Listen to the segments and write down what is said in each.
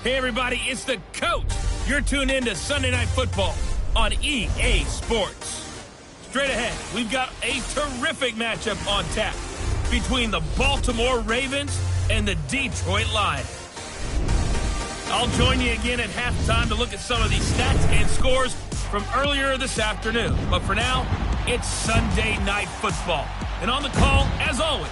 Hey, everybody, it's the coach. You're tuned in to Sunday Night Football on EA Sports. Straight ahead, we've got a terrific matchup on tap between the Baltimore Ravens and the Detroit Lions. I'll join you again at halftime to look at some of these stats and scores from earlier this afternoon. But for now, it's Sunday Night Football. And on the call, as always,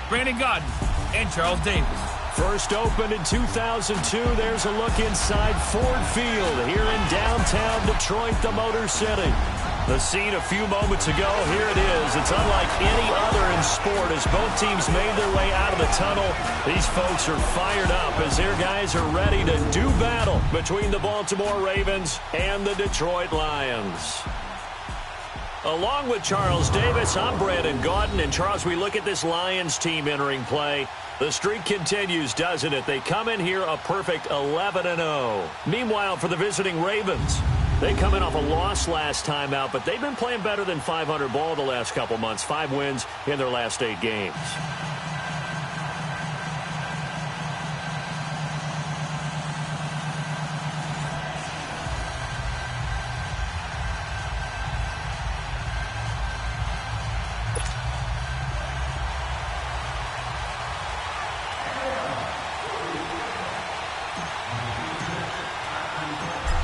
Brandon Godden and Charles Davis. First opened in 2002, there's a look inside Ford Field here in downtown Detroit, the Motor City. The scene a few moments ago, here it is. It's unlike any other in sport as both teams made their way out of the tunnel. These folks are fired up as their guys are ready to do battle between the Baltimore Ravens and the Detroit Lions. Along with Charles Davis, I'm Brandon Godden. And Charles, we look at this Lions team entering play. The streak continues, doesn't it? They come in here a perfect 11-0. Meanwhile, for the visiting Ravens, they come in off a loss last time out, but they've been playing better than 500 ball the last couple months. 5 wins in their last 8 games.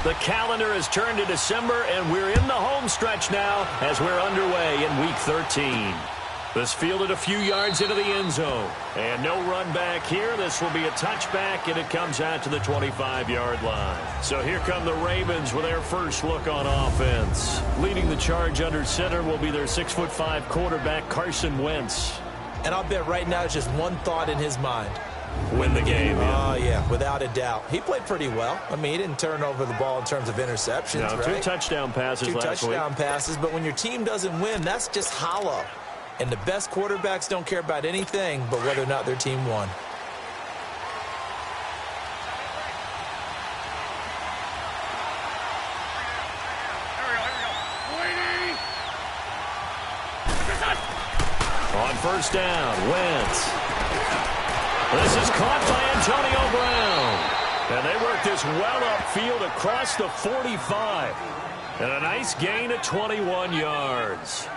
The calendar has turned to December, and we're in the home stretch now as we're underway in Week 13. This fielded a few yards into the end zone. And no run back here. This will be a touchback, and it comes out to the 25-yard line. So here come the Ravens with their first look on offense. Leading the charge under center will be their 6'5" quarterback, Carson Wentz. And I'll bet right now it's just one thought in his mind. Win the game. Oh, yeah, without a doubt. He played pretty well. I mean, he didn't turn over the ball in terms of interceptions, no, right? 2 touchdown passes last week. 2 touchdown passes, but when your team doesn't win, that's just hollow. And the best quarterbacks don't care about anything but whether or not their team won. On first down, Wentz. This is caught by Antonio Brown. And they work this well upfield across the 45. And a nice gain of 21 yards.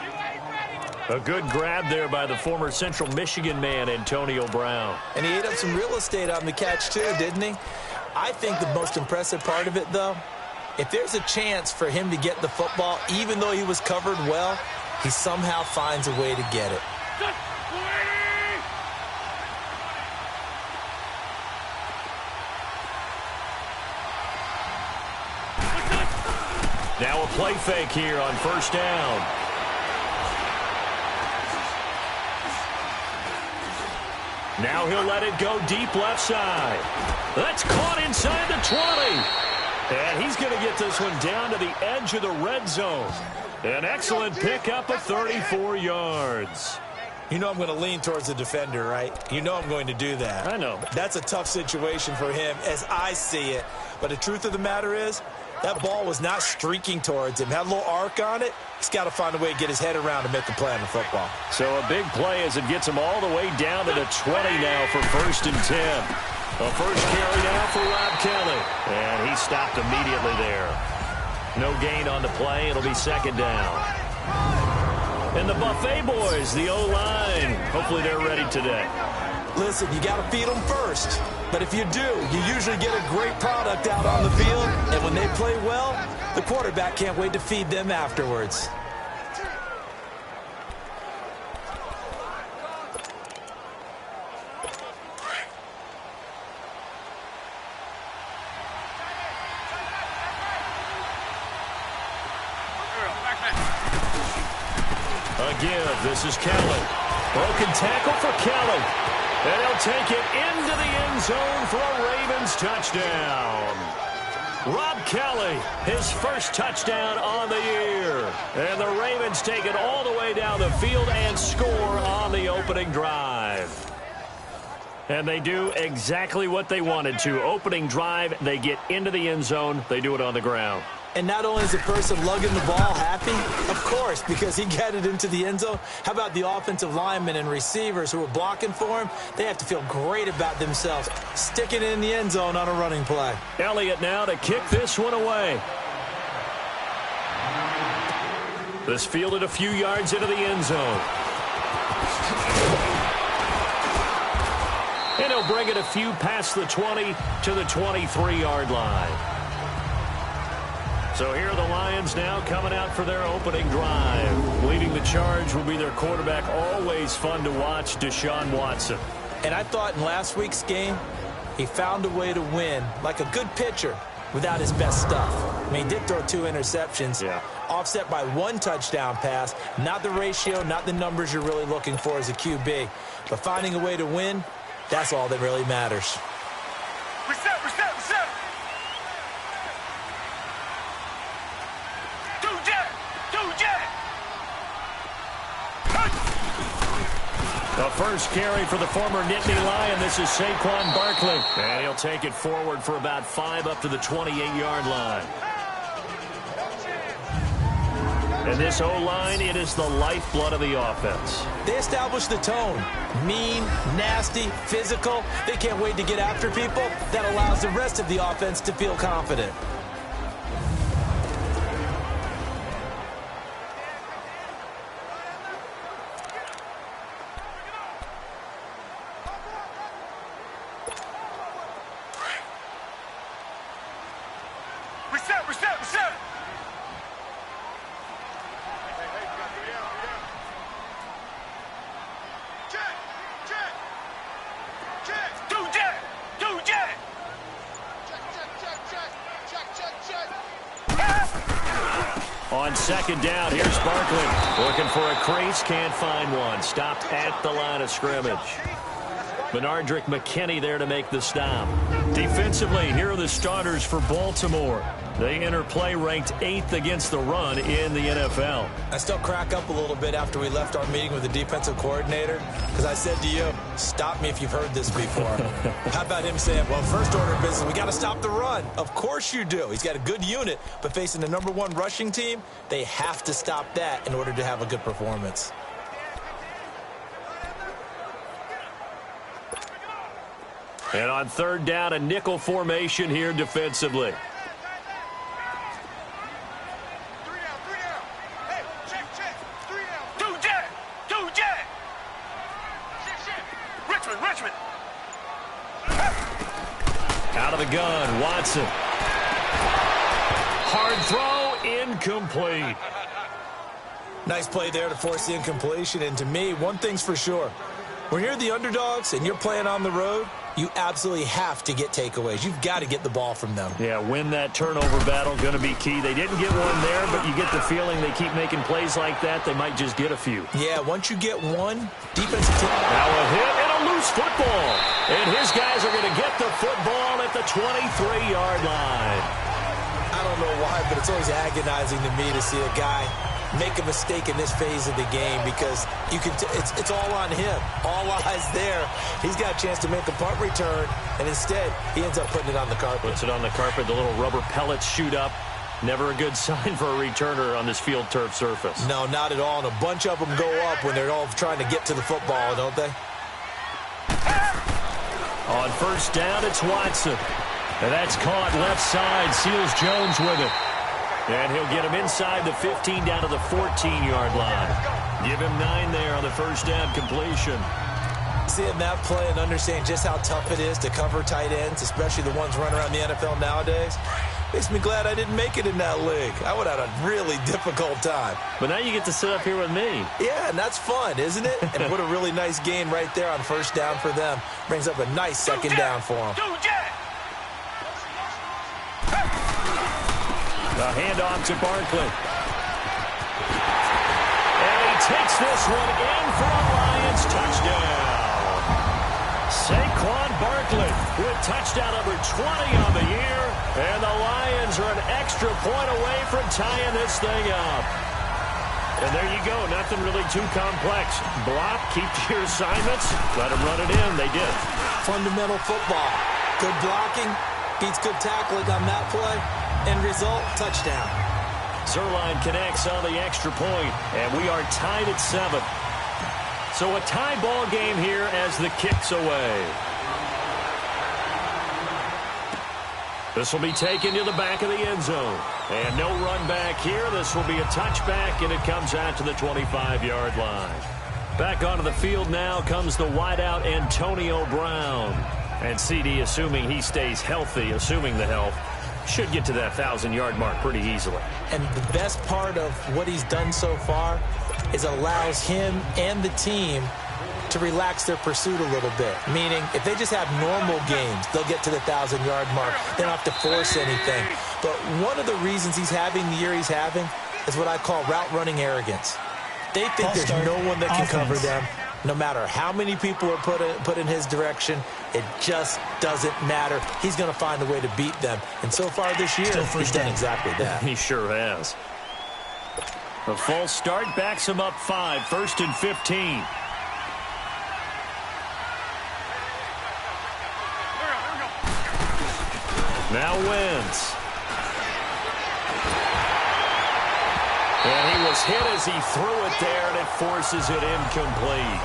A good grab there by the former Central Michigan man, Antonio Brown. And he ate up some real estate on the catch, too, didn't he? I think the most impressive part of it, though, if there's a chance for him to get the football, even though he was covered well, he somehow finds a way to get it. Now a play fake here on first down. Now he'll let it go deep left side. That's caught inside the 20. And he's going to get this one down to the edge of the red zone. An excellent pickup of 34 yards. You know I'm going to lean towards the defender, right? You know I'm going to do that. I know. That's a tough situation for him as I see it. But the truth of the matter is, that ball was not streaking towards him. Had a little arc on it. He's got to find a way to get his head around and make a play on the football. So a big play as it gets him all the way down to the 20 now for 1st and 10. A first carry now for Rob Kelly. And he stopped immediately there. No gain on the play. It'll be 2nd down. And the Buffet boys, the O-line, hopefully they're ready today. Listen, you got to feed them first. But if you do, you usually get a great product out on the field. And when they play well, the quarterback can't wait to feed them afterwards. A give. This is Kelly. Broken tackle for Kelly. And he'll take it into the end zone for a Ravens touchdown. Rob Kelly, his first touchdown on the year. And the Ravens take it all the way down the field and score on the opening drive. And they do exactly what they wanted to. Opening drive, they get into the end zone. They do it on the ground. And not only is the person lugging the ball happy, of course, because he got it into the end zone. How about the offensive linemen and receivers who are blocking for him? They have to feel great about themselves, sticking it in the end zone on a running play. Elliott now to kick this one away. This fielded a few yards into the end zone. And he'll bring it a few past the 20 to the 23-yard line. So here are the Lions now coming out for their opening drive. Leading the charge will be their quarterback, always fun to watch, Deshaun Watson. And I thought in last week's game, he found a way to win, like a good pitcher, without his best stuff. I mean, he did throw 2 interceptions, offset by 1 touchdown pass. Not the ratio, not the numbers you're really looking for as a QB. But finding a way to win, that's all that really matters. Reset. The first carry for the former Nittany Lion. This is Saquon Barkley. And he'll take it forward for about 5 up to the 28-yard line. And this O-line, it is the lifeblood of the offense. They establish the tone. Mean, nasty, physical. They can't wait to get after people. That allows the rest of the offense to feel confident. Reset. On second down, here's Barkley. Looking for a crease, can't find one. Stopped at the line of scrimmage. Benardrick McKinney there to make the stop. Defensively, here are the starters for Baltimore. They enter play ranked 8th against the run in the NFL. I still crack up a little bit after we left our meeting with the defensive coordinator, because I said to you, stop me if you've heard this before. How about him saying, well, first order of business, we got to stop the run. Of course you do. He's got a good unit, but facing the #1 rushing team, they have to stop that in order to have a good performance. And on third down, a nickel formation here defensively. Richmond. Out of the gun, Watson. Hard throw, incomplete. Nice play there to force the incompletion. And to me, one thing's for sure. When you're the underdogs and you're playing on the road, you absolutely have to get takeaways. You've got to get the ball from them. Yeah, win that turnover battle, going to be key. They didn't get one there, but you get the feeling they keep making plays like that, they might just get a few. Yeah, once you get one, defensive team. Now a hit and a loose football. And his guys are going to get the football at the 23-yard line. I don't know why, but it's always agonizing to me to see a guy make a mistake in this phase of the game, because you can it's all on him. All eyes there. He's got a chance to make a punt return, and instead he ends up putting it on the carpet. Puts it on the carpet. The little rubber pellets shoot up. Never a good sign for a returner on this field turf surface. No, not at all. And a bunch of them go up when they're all trying to get to the football, don't they? On first down, it's Watson. And that's caught left side. Seals Jones with it. And he'll get him inside the 15 down to the 14-yard line. Give him 9 there on the first down completion. Seeing that play and understanding just how tough it is to cover tight ends, especially the ones running around the NFL nowadays, makes me glad I didn't make it in that league. I would have had a really difficult time. But now you get to sit up here with me. Yeah, and that's fun, isn't it? And what a really nice gain right there on first down for them. Brings up a nice second down for them. The handoff to Barkley. And he takes this one in for a Lions touchdown. Saquon Barkley with touchdown number 20 on the year. And the Lions are an extra point away from tying this thing up. And there you go. Nothing really too complex. Block, keep to your assignments. Let them run it in. They did. Fundamental football. Good blocking beats good tackling on that play. End result, touchdown. Zerline connects on the extra point, and we are tied at 7. So a tie ball game here as the kick's away. This will be taken to the back of the end zone. And no run back here. This will be a touchback, and it comes out to the 25-yard line. Back onto the field now comes the wideout Antonio Brown. And CD, assuming he stays healthy, assuming the health, should get to that 1,000-yard mark pretty easily. And the best part of what he's done so far is allows him and the team to relax their pursuit a little bit. Meaning, if they just have normal games, they'll get to the 1,000-yard mark. They don't have to force anything. But one of the reasons he's having the year he's having is what I call route-running arrogance. They think there's no one that can cover them. No matter how many people are put in his direction, it just doesn't matter. He's going to find a way to beat them. And so far this year, he's done exactly that. He sure has. The false start backs him up 5, 1st and 15. Now Wentz. And he was hit as he threw it there, and it forces it incomplete.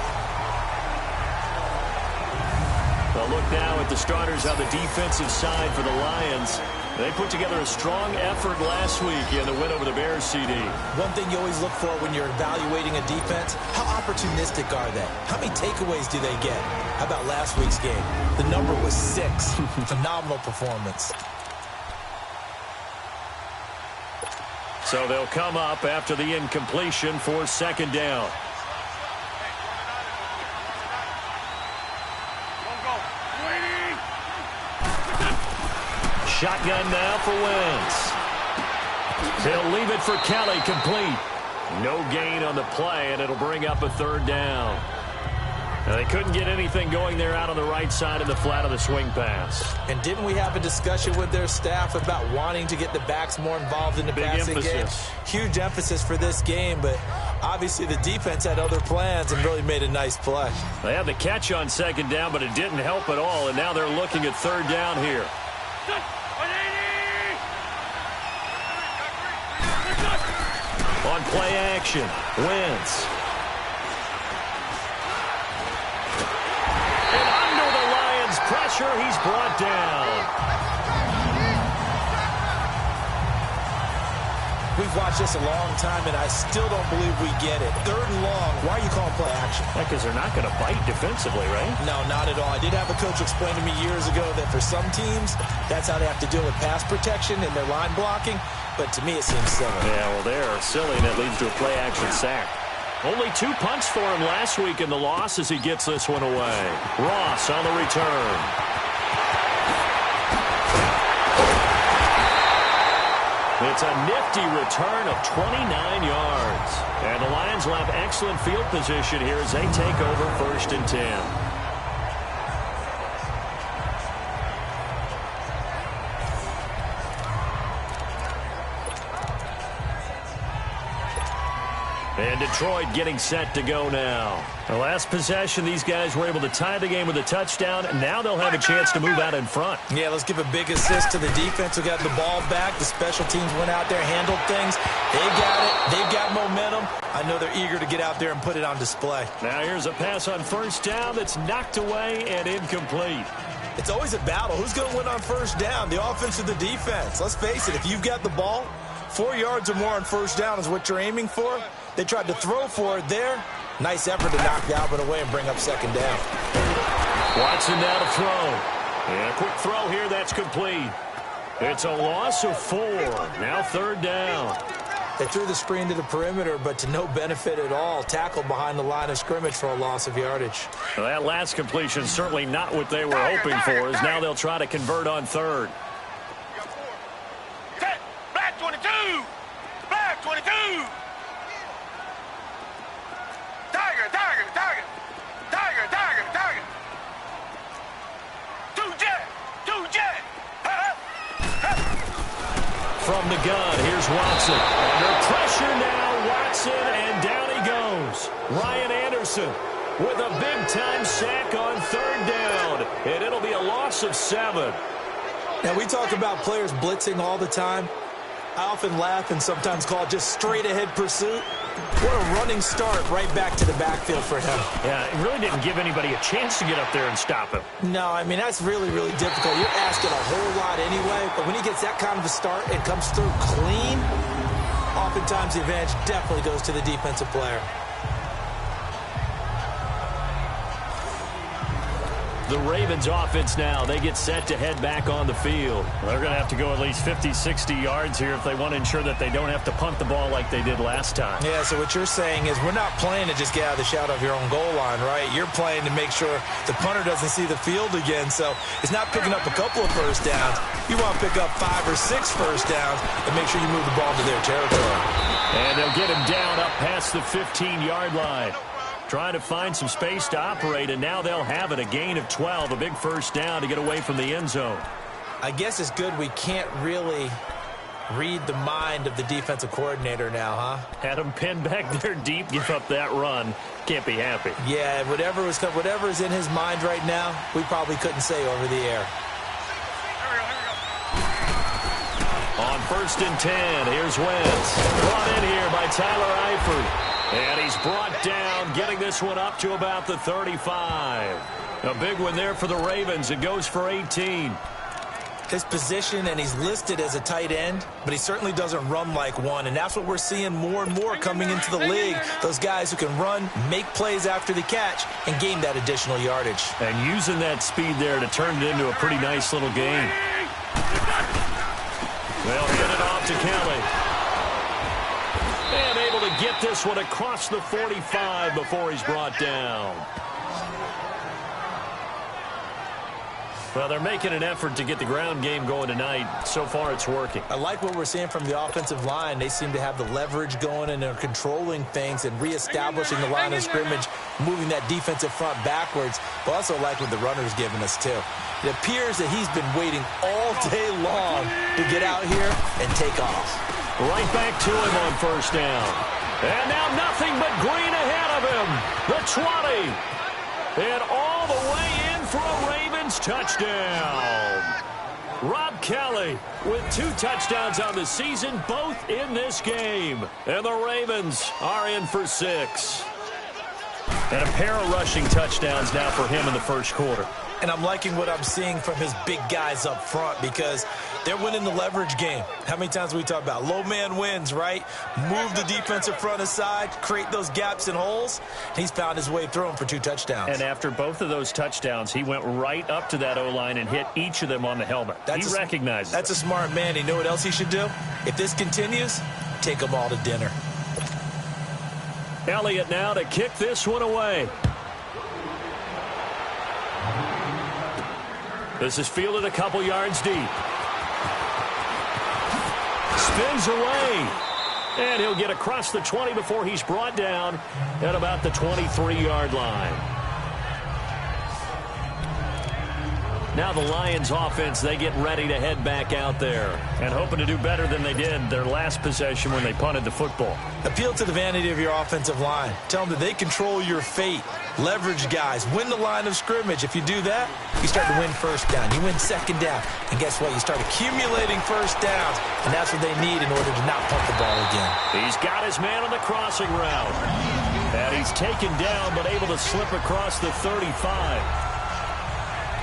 A look now at the starters on the defensive side for the Lions. They put together a strong effort last week in the win over the Bears, CD. One thing you always look for when you're evaluating a defense, how opportunistic are they? How many takeaways do they get? How about last week's game? The number was 6. Phenomenal performance. So they'll come up after the incompletion for 2nd down. Shotgun now for Wentz. He'll leave it for Kelly, complete. No gain on the play, and it'll bring up a 3rd down. Now, they couldn't get anything going there out on the right side of the flat of the swing pass. And didn't we have a discussion with their staff about wanting to get the backs more involved in the passing game? Huge emphasis for this game, but obviously the defense had other plans and really made a nice play. They had the catch on 2nd down, but it didn't help at all, and now they're looking at 3rd down here. On play action, Wentz. And under the Lions' pressure, he's brought down. We've watched this a long time, and I still don't believe we get it. 3rd and long, why are you calling play action? Because they're not going to bite defensively, right? No, not at all. I did have a coach explain to me years ago that for some teams, that's how they have to deal with pass protection and their line blocking. But to me, it seems silly. Yeah, well, they're silly, and it leads to a play-action sack. Only 2 punts for him last week in the loss as he gets this one away. Ross on the return. It's a nifty return of 29 yards. And the Lions will have excellent field position here as they take over 1st and 10. And Detroit getting set to go now. The last possession, these guys were able to tie the game with a touchdown. Now they'll have a chance to move out in front. Yeah, let's give a big assist to the defense who got the ball back. The special teams went out there, handled things. They got it. They've got momentum. I know they're eager to get out there and put it on display. Now here's a pass on 1st down that's knocked away and incomplete. It's always a battle. Who's going to win on 1st down, the offense or the defense? Let's face it, if you've got the ball, 4 yards or more on 1st down is what you're aiming for. They tried to throw for it there. Nice effort to knock Albert away and bring up 2nd down. Watson now to throw. And a quick throw here, that's complete. It's a loss of 4. Now 3rd down. They threw the screen to the perimeter, but to no benefit at all. Tackled behind the line of scrimmage for a loss of yardage. Well, that last completion certainly not what they were hoping for, as now they'll try to convert on 3rd. Black 22! Black 22! Tiger, Tiger, Tiger! Tiger, Tiger, Tiger! 2 jet! From the gun, here's Watson. Under pressure now, Watson, and down he goes. Ryan Anderson with a big-time sack on 3rd down, and it'll be a loss of 7. Now, we talk about players blitzing all the time. I often laugh and sometimes call it just straight-ahead pursuit. What a running start right back to the backfield for him. Yeah, it really didn't give anybody a chance to get up there and stop him. No, I mean, that's really, really difficult. You're asking a whole lot anyway, but when he gets that kind of a start and comes through clean, oftentimes the advantage definitely goes to the defensive player. The Ravens offense now, they get set to head back on the field. They're going to have to go at least 50, 60 yards here if they want to ensure that they don't have to punt the ball like they did last time. Yeah, so what you're saying is we're not playing to just get out of the shadow of your own goal line, right? You're playing to make sure the punter doesn't see the field again. So it's not picking up a couple of first downs. You want to pick up 5 or 6 first downs and make sure you move the ball to their territory. And they'll get him down up past the 15-yard line. Trying to find some space to operate, and now they'll have it. A gain of 12, a big first down to get away from the end zone. I guess it's good we can't really read the mind of the defensive coordinator now, huh? Had him pinned back there deep, give up that run. Can't be happy. Yeah, whatever's in his mind right now, we probably couldn't say over the air. On 1st and 10, here's Wentz. Brought in here by Tyler Eifert. And he's brought down, getting this one up to about the 35. A big one there for the Ravens. It goes for 18. His position, and he's listed as a tight end, but he certainly doesn't run like one, and that's what we're seeing more and more coming into the league. Those guys who can run, make plays after the catch, and gain that additional yardage. And using that speed there to turn it into a pretty nice little game. They'll get it off to Kelly. And able to get this one across the 45 before he's brought down. Well, they're making an effort to get the ground game going tonight. So far, it's working. I like what we're seeing from the offensive line. They seem to have the leverage going, and they're controlling things and reestablishing the line of scrimmage, moving that defensive front backwards. But also like what the runner's giving us, too. It appears that he's been waiting all day long to get out here and take off. Right back to him on first down. And now nothing but green ahead of him. The 20. And all the way in for a Ravens touchdown. Rob Kelly with 2 touchdowns on the season, both in this game. And the Ravens are in for 6. And a pair of rushing touchdowns now for him in the first quarter. And I'm liking what I'm seeing from his big guys up front because they're winning the leverage game. How many times we talk about low man wins, right? Move the defensive front aside, create those gaps and holes. He's found his way through them for 2 touchdowns. And after both of those touchdowns, he went right up to that O-line and hit each of them on the helmet. He recognizes That's a smart man. You know what else he should do? If this continues, take them all to dinner. Elliott now to kick this one away. This is fielded a couple yards deep. Spins away. And he'll get across the 20 before he's brought down at about the 23-yard line. Now the Lions offense, they get ready to head back out there and hoping to do better than they did their last possession when they punted the football. Appeal to the vanity of your offensive line. Tell them that they control your fate. Leverage guys. Win the line of scrimmage. If you do that, you start to win first down. You win second down. And guess what? You start accumulating first downs. And that's what they need in order to not punt the ball again. He's got his man on the crossing route. And he's taken down but able to slip across the 35.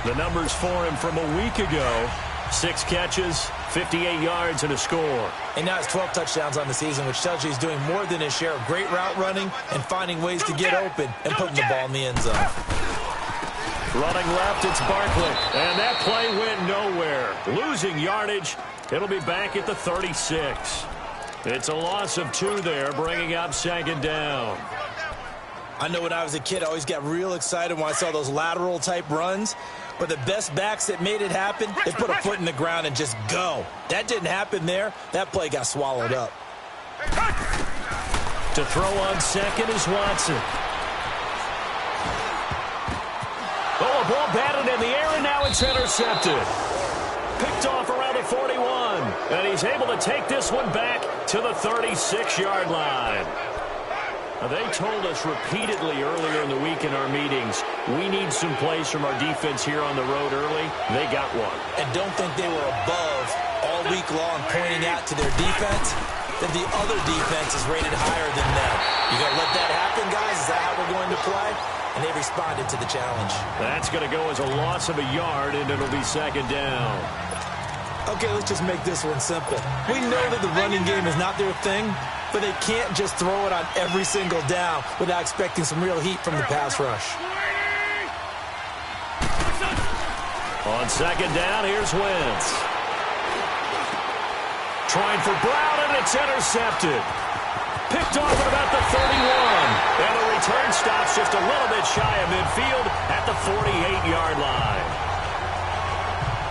The numbers for him from a week ago: 6 catches, 58 yards, and a score. And now it's 12 touchdowns on the season, which tells you he's doing more than his share of great route running and finding ways to get open and putting the ball in the end zone. Running left, it's Barkley. And that play went nowhere. Losing yardage. It'll be back at the 36. It's a loss of 2 there, bringing up 2nd down. I know when I was a kid, I always got real excited when I saw those lateral-type runs. But the best backs that made it happen, they put a foot in the ground and just go. That didn't happen there. That play got swallowed up. To throw on second is Watson. Oh, a ball batted in the air, and now it's intercepted. Picked off around the 41. And he's able to take this one back to the 36-yard line. They told us repeatedly earlier in the week in our meetings, we need some plays from our defense here on the road early. They got one. And don't think they were above all week long pointing out to their defense that the other defense is rated higher than them. You got to let that happen, guys? Is that how we're going to play? And they responded to the challenge. That's going to go as a loss of a yard, and it'll be second down. Okay, let's just make this one simple. We know that the running game is not their thing, but they can't just throw it on every single down without expecting some real heat from the pass rush. On second down, here's Wentz. Trying for Brown, and it's intercepted. Picked off at about the 31. And the return stops just a little bit shy of midfield at the 48-yard line.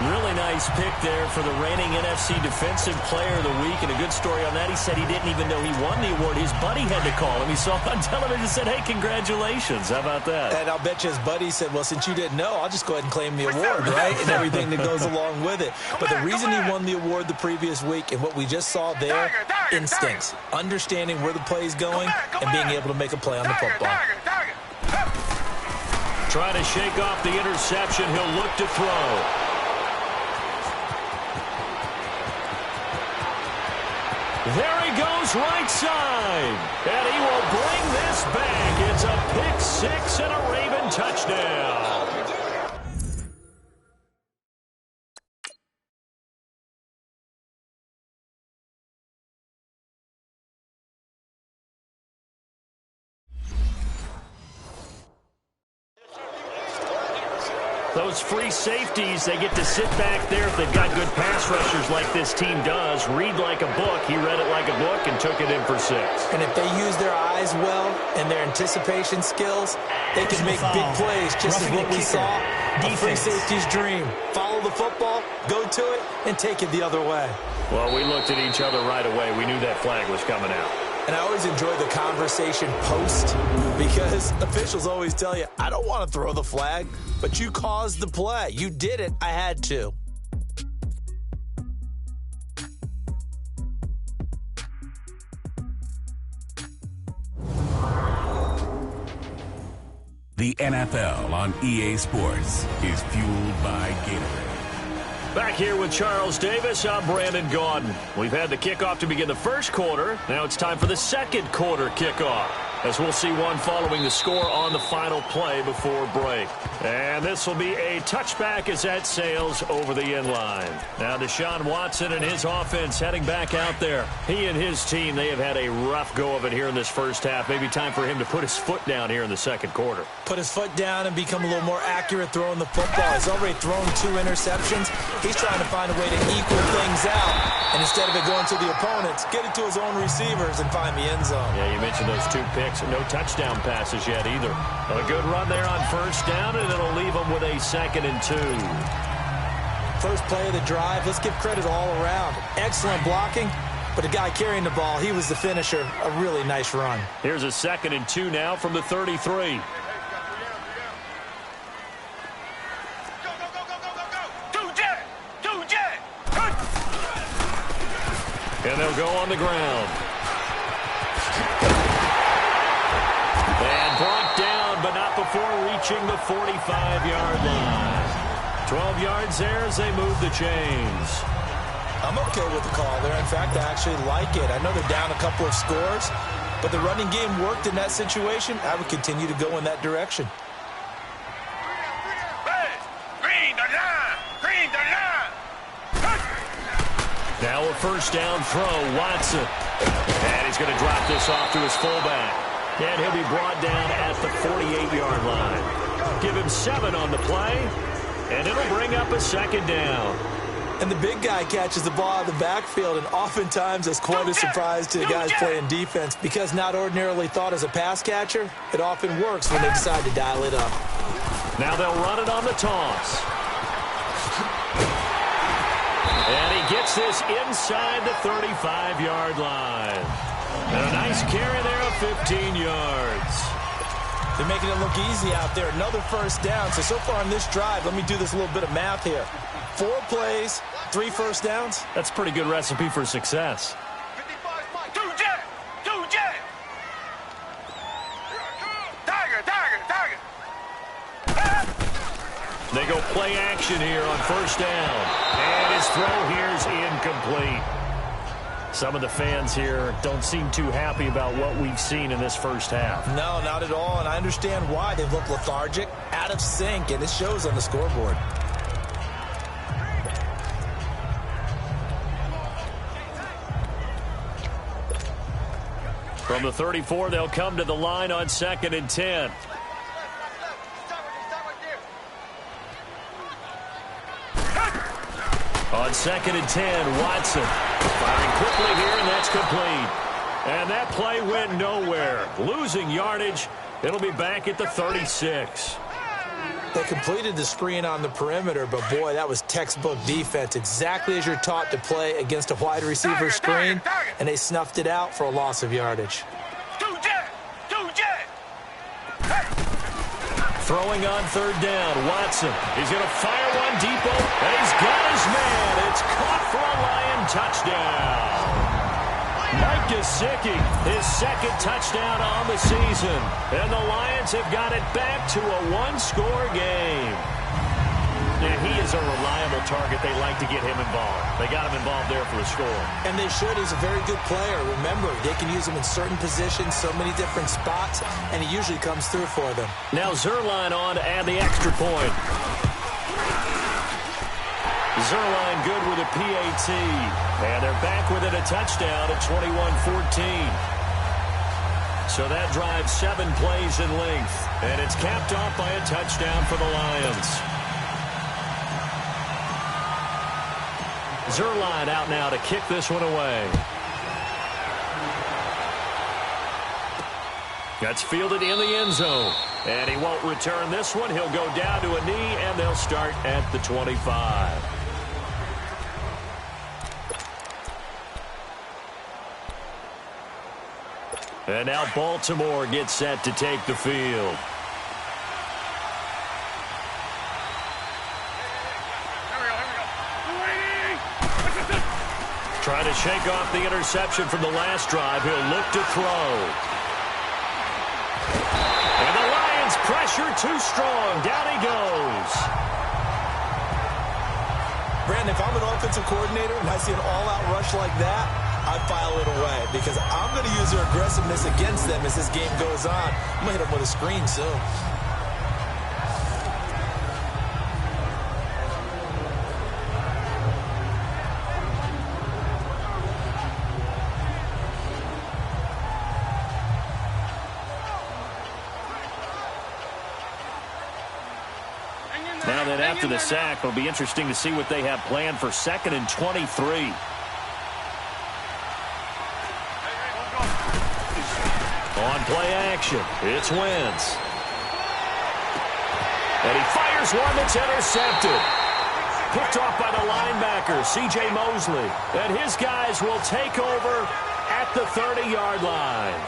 Really nice pick there for the reigning NFC Defensive Player of the Week. And a good story on that, he said he didn't even know he won the award. His buddy had to call him. He saw it on television and said, hey, congratulations. How about that? And I'll bet you his buddy said, well, since you didn't know, I'll just go ahead and claim the award, right? And everything that goes along with it. But the reason he won the award the previous week and what we just saw there, instincts, understanding where the play is going and being able to make a play on the football. Trying to shake off the interception. He'll look to throw. There he goes, right side. And he will bring this back. It's a pick six and a Raven touchdown. Those free safeties, they get to sit back there if they've got good pass rushers like this team does. Read like a book. He read it like a book and took it in for 6. And if they use their eyes well and their anticipation skills, they can make big plays, just as what we saw. A free safety's dream. Follow the football, go to it, and take it the other way. Well, we looked at each other right away. We knew that flag was coming out. And I always enjoy the conversation post because officials always tell you, I don't want to throw the flag, but you caused the play. You did it. I had to. The NFL on EA Sports is fueled by Gatorade. Back here with Charles Davis, I'm Brandon Gaudin. We've had the kickoff to begin the first quarter. Now it's time for the second quarter kickoff, as we'll see one following the score on the final play before break. And this will be a touchback as that sails over the end line. Now Deshaun Watson and his offense heading back out there. He and his team, they have had a rough go of it here in this first half. Maybe time for him to put his foot down here in the second quarter. Put his foot down and become a little more accurate throwing the football. He's already thrown 2 interceptions. He's trying to find a way to equal things out. And instead of it going to the opponents, get it to his own receivers and find the end zone. Yeah, you mentioned those 2 picks. No touchdown passes yet either. Well, a good run there on first down, and it'll leave them with a 2nd and 2. First play of the drive. Let's give credit all around. Excellent blocking, but the guy carrying the ball, he was the finisher. A really nice run. Here's a 2nd and 2 now from the 33. And they'll go on the ground. And brought down, but not before reaching the 45-yard line. 12 yards there as they move the chains. I'm okay with the call there. In fact, I actually like it. I know they're down a couple of scores, but the running game worked in that situation. I would continue to go in that direction. Now a first down throw, Watson. And he's going to drop this off to his fullback. And he'll be brought down at the 48-yard line. Give him 7 on the play, and it'll bring up a 2nd down. And the big guy catches the ball out of the backfield, and oftentimes that's quite a surprise to the guys playing defense because not ordinarily thought as a pass catcher, it often works when they decide to dial it up. Now they'll run it on the toss. And he gets this inside the 35-yard line. And a nice carry there of 15 yards. They're making it look easy out there. Another first down. So far on this drive, let me do this little bit of math here. 4 plays, 3 first downs. That's a pretty good recipe for success. They go play action here on first down. And his throw here is incomplete. Some of the fans here don't seem too happy about what we've seen in this first half. No, not at all, and I understand why. They look lethargic, out of sync, and it shows on the scoreboard. From the 34, they'll come to the line on 2nd and 10. On 2nd and 10, Watson firing quickly here, and that's complete. And that play went nowhere. Losing yardage. It'll be back at the 36. They completed the screen on the perimeter, but boy, that was textbook defense. Exactly as you're taught to play against a wide receiver screen, and they snuffed it out for a loss of yardage. Throwing on 3rd down, Watson. He's going to fire one deep open, and he's got his man. It's caught for a Lion touchdown. Mike Gesicki, his 2nd touchdown on the season. And the Lions have got it back to a one-score game. Now, he is a reliable target. They like to get him involved. They got him involved there for the score. And they should. He's a very good player. Remember, they can use him in certain positions, so many different spots, and he usually comes through for them. Now Zuerlein on to add the extra point. Zuerlein good with a PAT. And they're back within a touchdown at 21-14. So that drives 7 plays in length. And it's capped off by a touchdown for the Lions. Zuerlein out now to kick this one away. That's fielded in the end zone. And he won't return this one. He'll go down to a knee, and they'll start at the 25. And now Baltimore gets set to take the field. Trying to shake off the interception from the last drive. He'll look to throw. And the Lions pressure too strong. Down he goes. Brandon, if I'm an offensive coordinator and I see an all-out rush like that, I file it away because I'm going to use their aggressiveness against them as this game goes on. I'm going to hit them with a screen soon. Now that after the sack, it'll be interesting to see what they have planned for 2nd and 23. On play action, it's Wentz. And he fires one that's intercepted. Picked off by the linebacker, C.J. Mosley. And his guys will take over at the 30-yard line.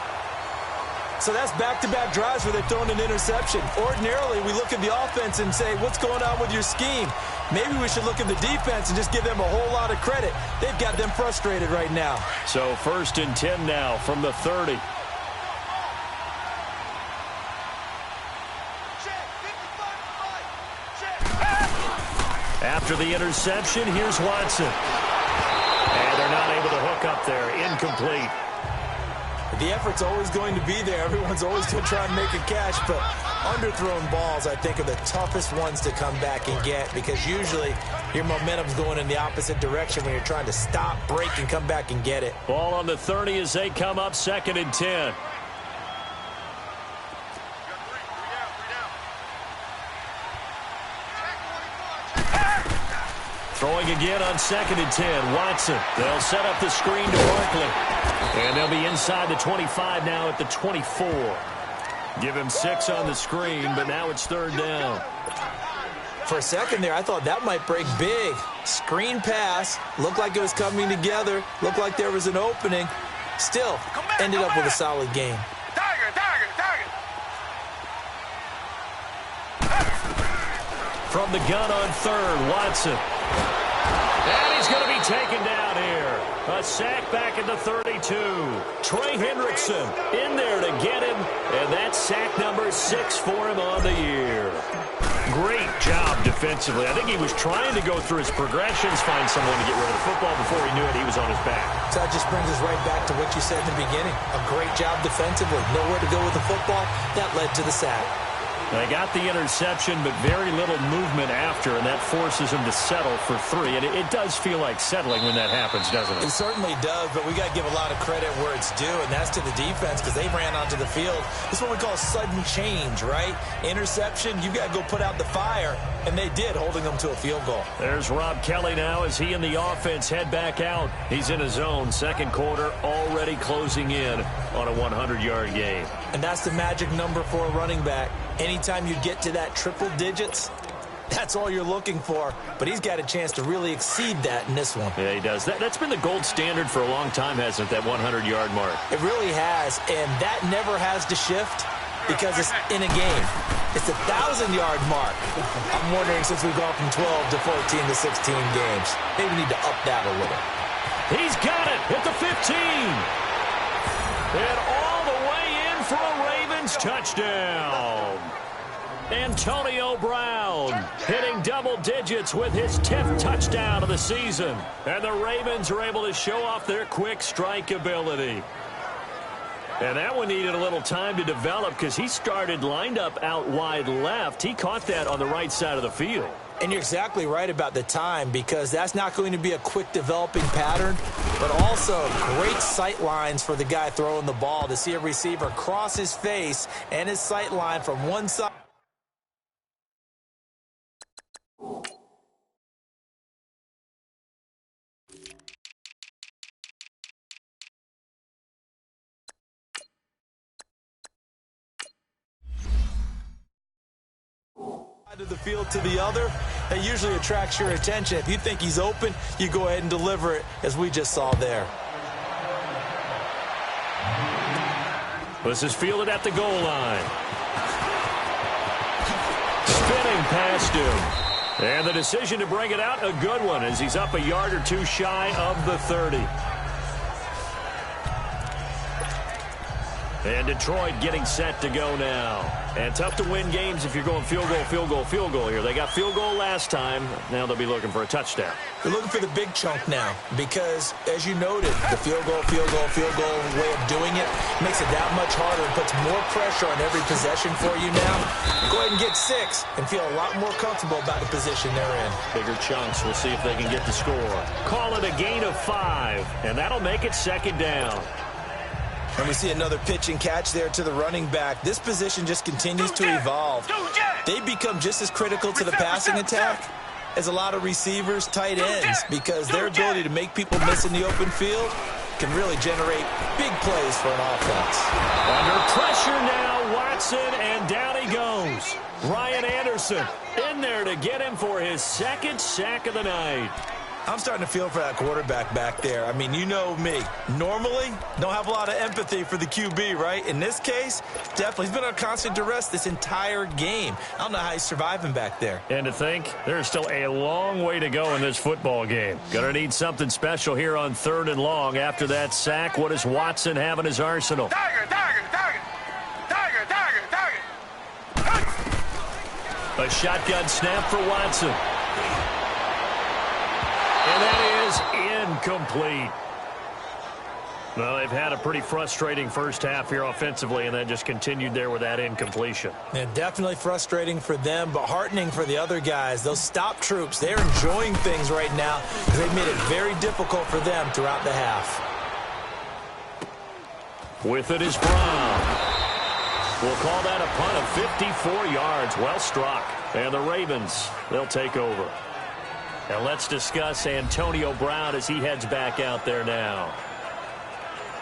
So that's back-to-back drives where they're throwing an interception. Ordinarily, we look at the offense and say, what's going on with your scheme? Maybe we should look at the defense and just give them a whole lot of credit. They've got them frustrated right now. So 1st and 10 now from the 30. After the interception, here's Watson. And they're not able to hook up there. Incomplete. The effort's always going to be there. Everyone's always going to try and make a catch, but underthrown balls, I think, are the toughest ones to come back and get because usually your momentum's going in the opposite direction when you're trying to stop, break, and come back and get it. Ball on the 30 as they come up 2nd and 10. Throwing again on 2nd and 10. Watson. They'll set up the screen to Barkley. And they'll be inside the 25 now at the 24. Give him 6 on the screen, but now it's 3rd down. For a second there, I thought that might break big. Screen pass. Looked like it was coming together. Looked like there was an opening. Still, ended up with a solid game. From the gun on 3rd, Watson. And he's going to be taken down here. A sack back at the 32. Trey Hendrickson in there to get him. And that's sack number 6 for him on the year. Great job defensively. defensively. I think he was trying to go through his progressions, find someone to get rid of the football. Before he knew it, he was on his back. So that just brings us right back to what you said in the beginning. A great job defensively. Nowhere to go with the football. That led to the sack. They got the interception, but very little movement after, and that forces him to settle for 3. And it does feel like settling when that happens, doesn't it? It certainly does, but we got to give a lot of credit where it's due, and that's to the defense because they ran onto the field. This is what we call sudden change, right? Interception, you got to go put out the fire, and they did, holding them to a field goal. There's Rob Kelly now as he and the offense head back out. He's in his zone, second quarter, already closing in on a 100-yard game. And that's the magic number for a running back. Anytime you get to that triple digits, that's all you're looking for. But he's got a chance to really exceed that in this one. Yeah, he does. That's been the gold standard for a long time, hasn't it, that 100-yard mark? It really has, and that never has to shift because it's in a game. It's a 1,000-yard mark. I'm wondering, since we've gone from 12 to 14 to 16 games, maybe we need to up that a little. He's got it at the 15. And all the way in for a Ravens touchdown. Antonio Brown hitting double digits with his 10th touchdown of the season. And the Ravens are able to show off their quick strike ability. And that one needed a little time to develop because he started lined up out wide left. He caught that on the right side of the field. And you're exactly right about the time because that's not going to be a quick developing pattern, but also great sight lines for the guy throwing the ball to see a receiver cross his face and his sight line from one side. Of the field to the other, that usually attracts your attention. If you think he's open, you go ahead and deliver it, as we just saw there. This is fielded at the goal line. Spinning past him. And the decision to bring it out, a good one, as he's up a yard or two shy of the 30. And Detroit getting set to go now. And tough to win games if you're going field goal, field goal, field goal here. They got field goal last time. Now they'll be looking for a touchdown. They're looking for the big chunk now because, as you noted, the field goal way of doing it makes it that much harder and puts more pressure on every possession for you now. Go ahead and get 6 and feel a lot more comfortable about the position they're in. Bigger chunks. We'll see if they can get the score. Call it a gain of 5, and that'll make it second down. And we see another pitch and catch there to the running back. This position just continues to evolve. They become just as critical to the passing attack as a lot of receivers, tight ends, because their ability to make people miss in the open field can really generate big plays for an offense. Under pressure now, Watson, and down he goes. Ryan Anderson in there to get him for his second sack of the night. I'm starting to feel for that quarterback back there. I mean, you know me. Normally, don't have a lot of empathy for the QB, right? In this case, definitely. He's been on constant duress this entire game. I don't know how he's surviving back there. And to think, there's still a long way to go in this football game. Gonna need something special here on 3rd and long. After that sack, what does Watson have in his arsenal? Tiger, tiger, tiger. Tiger, tiger, tiger. A shotgun snap for Watson. And that is incomplete. Well, they've had a pretty frustrating first half here offensively, and then just continued there with that incompletion. Yeah, definitely frustrating for them, but heartening for the other guys. Those stop troops, they're enjoying things right now because they've made it very difficult for them throughout the half. With it is Brown. We'll call that a punt of 54 yards. Well struck. And the Ravens, they'll take over. Now let's discuss Antonio Brown as he heads back out there now.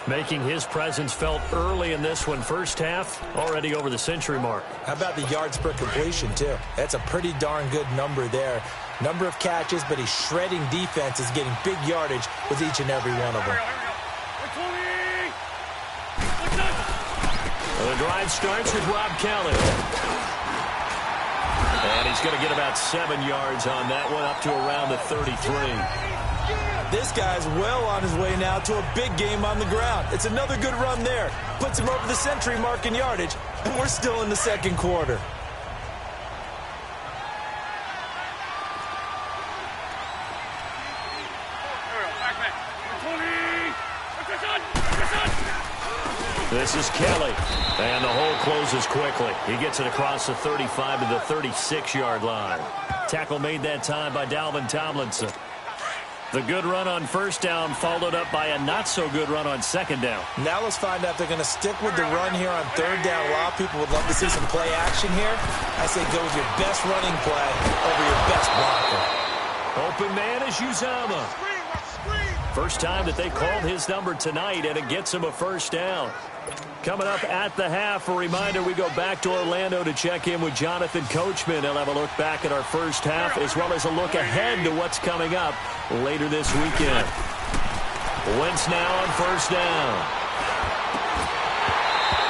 Making his presence felt early in this one. First half, already over the century mark. How about the yards per completion, too? That's a pretty darn good number there. Number of catches, but he's shredding defense, is getting big yardage with each and every one of them. Well, the drive starts with Rob Kelly. And he's going to get about 7 yards on that one, up to around the 33. This guy's well on his way now to a big game on the ground. It's another good run there. Puts him over the century mark in yardage, and we're still in the second quarter. This is Kelly. And the hole closes quickly. He gets it across the 35 to the 36-yard line. Tackle made that time by Dalvin Tomlinson. The good run on first down followed up by a not-so-good run on second down. Now let's find out if they're going to stick with the run here on third down. A lot of people would love to see some play action here. I say go with your best running play over your best blocker. Open man is Uzomah. First time that they called his number tonight, and it gets him a first down. Coming up at the half, a reminder, we go back to Orlando to check in with Jonathan Coachman. He'll have a look back at our first half as well as a look ahead to what's coming up later this weekend. Wentz now on first down.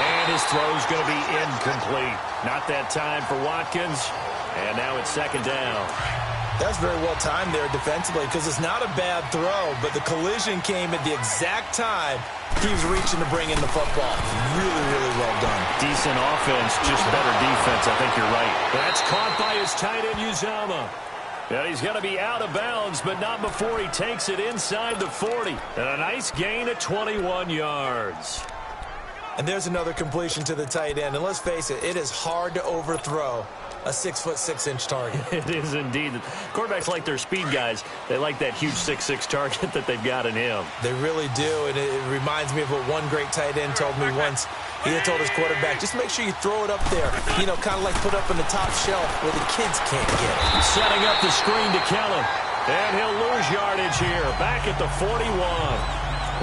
And his throw's going to be incomplete. Not that time for Watkins. And now it's second down. That's very well timed there defensively because it's not a bad throw, but the collision came at the exact time he was reaching to bring in the football. Really, really well done. Decent offense, just better defense. I think you're right. That's caught by his tight end, Uzomah. And he's going to be out of bounds, but not before he takes it inside the 40. And a nice gain of 21 yards. And there's another completion to the tight end. And let's face it, it is hard to overthrow a 6'6" target. It is indeed. Quarterbacks like their speed guys. They like that huge 6'6" target that they've got in him. They really do, and it reminds me of what one great tight end told me once. He had told his quarterback, just make sure you throw it up there, you know, kind of like put up on the top shelf where the kids can't get it. Setting up the screen to Kelly. And he'll lose yardage here. Back at the 41.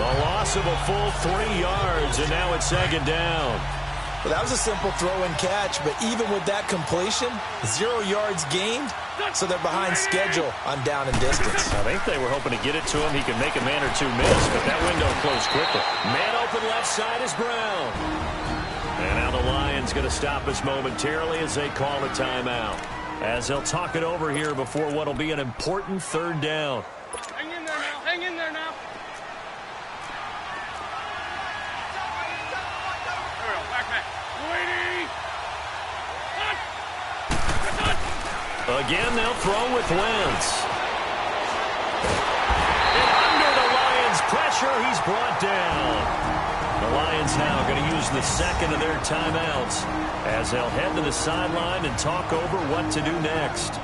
The loss of a full 3 yards, and now it's second down. Well, that was a simple throw and catch, but even with that completion, 0 yards gained, so they're behind schedule on down and distance. I think they were hoping to get it to him. He could make a man or two miss, but that window closed quickly. Man open left side is Brown. And now the Lions going to stop us momentarily as they call a timeout. As they'll talk it over here before what will be an important third down. Hang in there now. Hang in there now. Again, they'll throw with Wentz. And under the Lions' pressure, he's brought down. The Lions now going to use the second of their timeouts as they'll head to the sideline and talk over what to do next.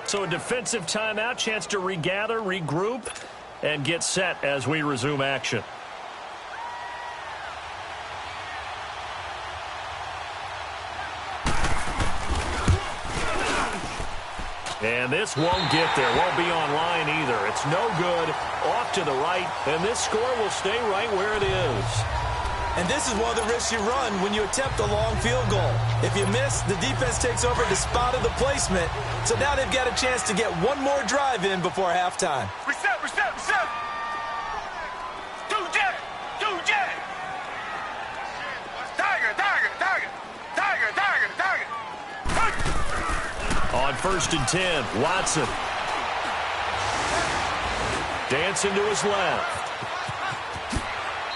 So a defensive timeout, chance to regather, regroup, and get set as we resume action. And this won't get there, won't be online either. It's no good, off to the right, and this score will stay right where it is. And this is one of the risks you run when you attempt a long field goal. If you miss, the defense takes over the spot of the placement. So now they've got a chance to get one more drive in before halftime. Reset, reset, reset. 2J, 2J. Tiger, tiger, tiger. Tiger, tiger, tiger. On 1st and 10, Watson. Dancing to his left.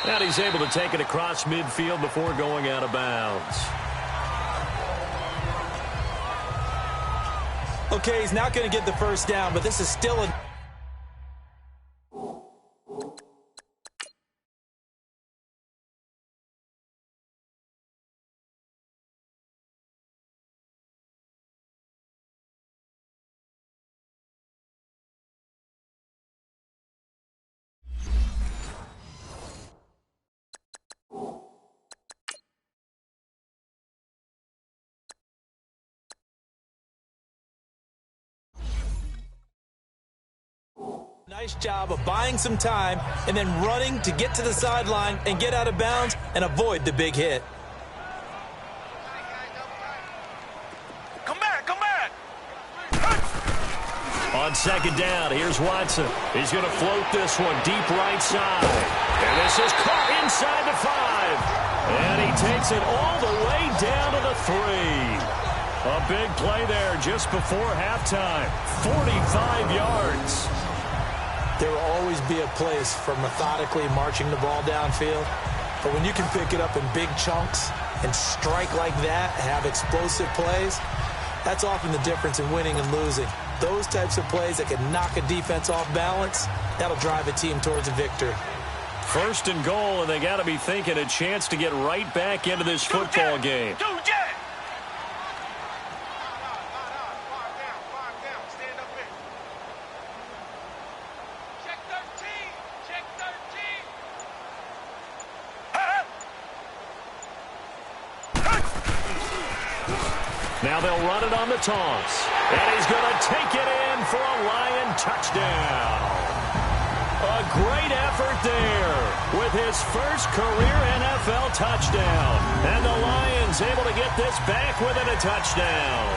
And he's able to take it across midfield before going out of bounds. Okay, he's not going to get the first down, but this is still a... Nice job of buying some time and then running to get to the sideline and get out of bounds and avoid the big hit. Come back, come back. On second down, here's Watson. He's going to float this one deep right side. And this is caught inside the 5. And he takes it all the way down to the 3. A big play there just before halftime. 45 yards. There will always be a place for methodically marching the ball downfield. But when you can pick it up in big chunks and strike like that, have explosive plays, That's often the difference in winning and losing. Those types of plays that can knock a defense off balance, that'll drive a team towards a victory. First and goal, and they got to be thinking a chance to get right back into this football game. Now they'll run it on the toss. And he's going to take it in for a Lion touchdown. A great effort there with his first career NFL touchdown. And the Lions able to get this back within a touchdown.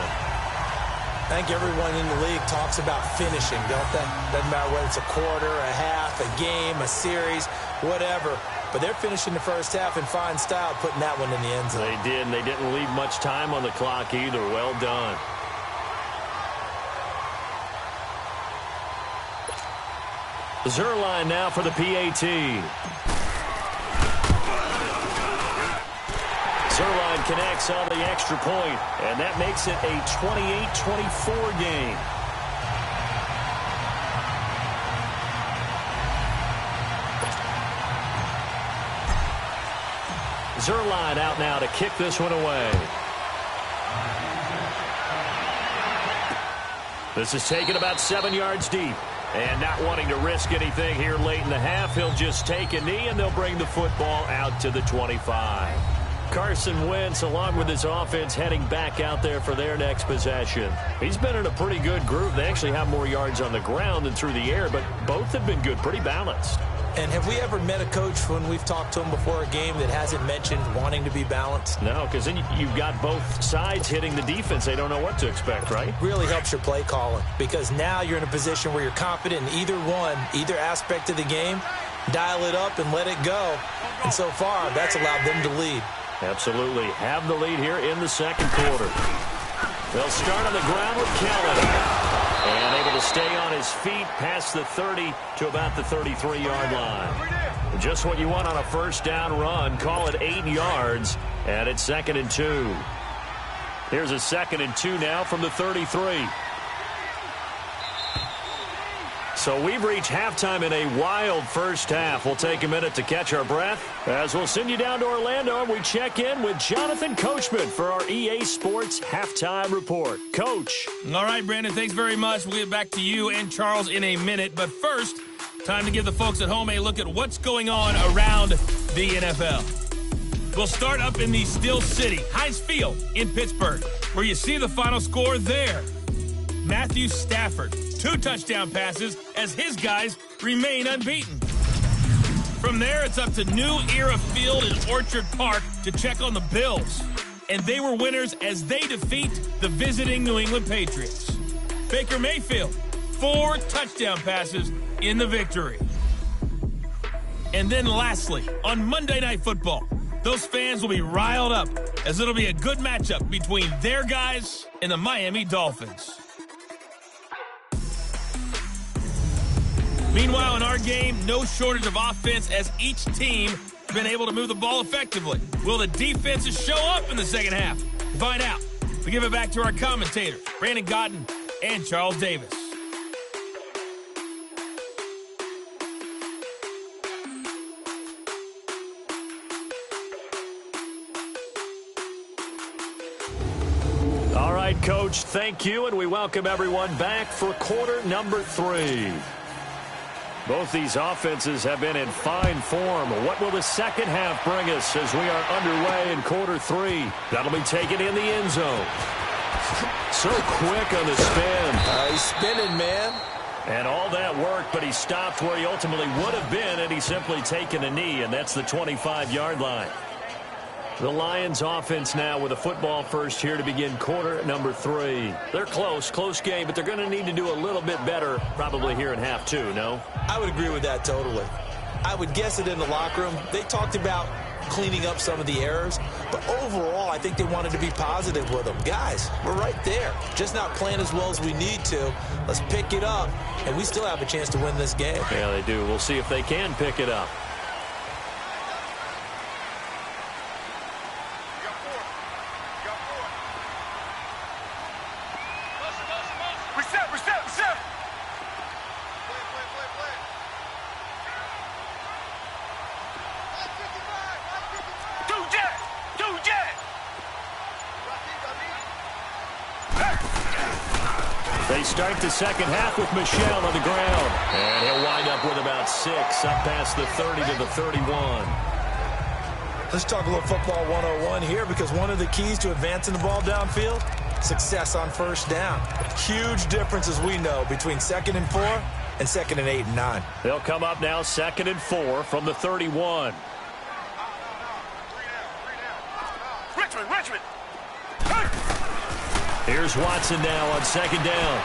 I think everyone in the league talks about finishing, don't they? Doesn't matter whether it's a quarter, a half, a game, a series, whatever. But they're finishing the first half in fine style, putting that one in the end zone. They did, and they didn't leave much time on the clock either. Well done. Zerline now for the PAT. Zerline connects on the extra point, and that makes it a 28-24 game. Zerline out now to kick this one away. This is taken about 7 yards deep. And not wanting to risk anything here late in the half, he'll just take a knee, and they'll bring the football out to the 25. Carson Wentz, along with his offense, heading back out there for their next possession. He's been in a pretty good group. They actually have more yards on the ground than through the air, but both have been good, pretty balanced. And have we ever met a coach when we've talked to him before a game that hasn't mentioned wanting to be balanced? No, because then you've got both sides hitting the defense. They don't know what to expect, right? Really helps your play calling, because now you're in a position where you're confident in either aspect of the game. Dial it up and let it go. And so far, that's allowed them to lead. Absolutely. Have the lead here in the second quarter. They'll start on the ground with Kellen. And able to stay on his feet past the 30 to about the 33-yard line. Just what you want on a first down run. Call it 8 yards. And it's 2nd and 2. Here's a 2nd and 2 now from the 33. So we've reached halftime in a wild first half. We'll take a minute to catch our breath as we'll send you down to Orlando and we check in with Jonathan Coachman for our EA Sports Halftime Report. Coach. All right, Brandon, thanks very much. We'll get back to you and Charles in a minute. But first, time to give the folks at home a look at what's going on around the NFL. We'll start up in the Steel City, Heinz Field in Pittsburgh, where you see the final score there. Matthew Stafford, 2 touchdown passes as his guys remain unbeaten. From there, it's up to New Era Field in Orchard Park to check on the Bills. And they were winners as they defeat the visiting New England Patriots. Baker Mayfield, 4 touchdown passes in the victory. And then lastly, on Monday Night Football, those fans will be riled up as it'll be a good matchup between their guys and the Miami Dolphins. Meanwhile, in our game, no shortage of offense as each team has been able to move the ball effectively. Will the defenses show up in the second half? To find out, we give it back to our commentators, Brandon Gaudin and Charles Davis. All right, Coach, thank you, and we welcome everyone back for quarter number 3. Both these offenses have been in fine form. What will the second half bring us as we are underway in quarter 3? That'll be taken in the end zone. So quick on the spin. He's spinning, man. And all that work, but he stopped where he ultimately would have been, and he's simply taken a knee, and that's the 25-yard line. The Lions offense now with a football first here to begin quarter number 3. They're close game, but they're going to need to do a little bit better probably here in half 2, no? I would agree with that totally. I would guess it in the locker room. They talked about cleaning up some of the errors, but overall I think they wanted to be positive with them. Guys, we're right there. Just not playing as well as we need to. Let's pick it up, and we still have a chance to win this game. Yeah, they do. We'll see if they can pick it up. They start the second half with Michel on the ground. And he'll wind up with about 6, up past the 30 to the 31. Let's talk a little football 101 here, because one of the keys to advancing the ball downfield, success on first down. Huge difference, as we know, between 2nd and 4 and 2nd and 8 and 9. They'll come up now 2nd and 4 from the 31. Richmond. Here's Watson now on 2nd down.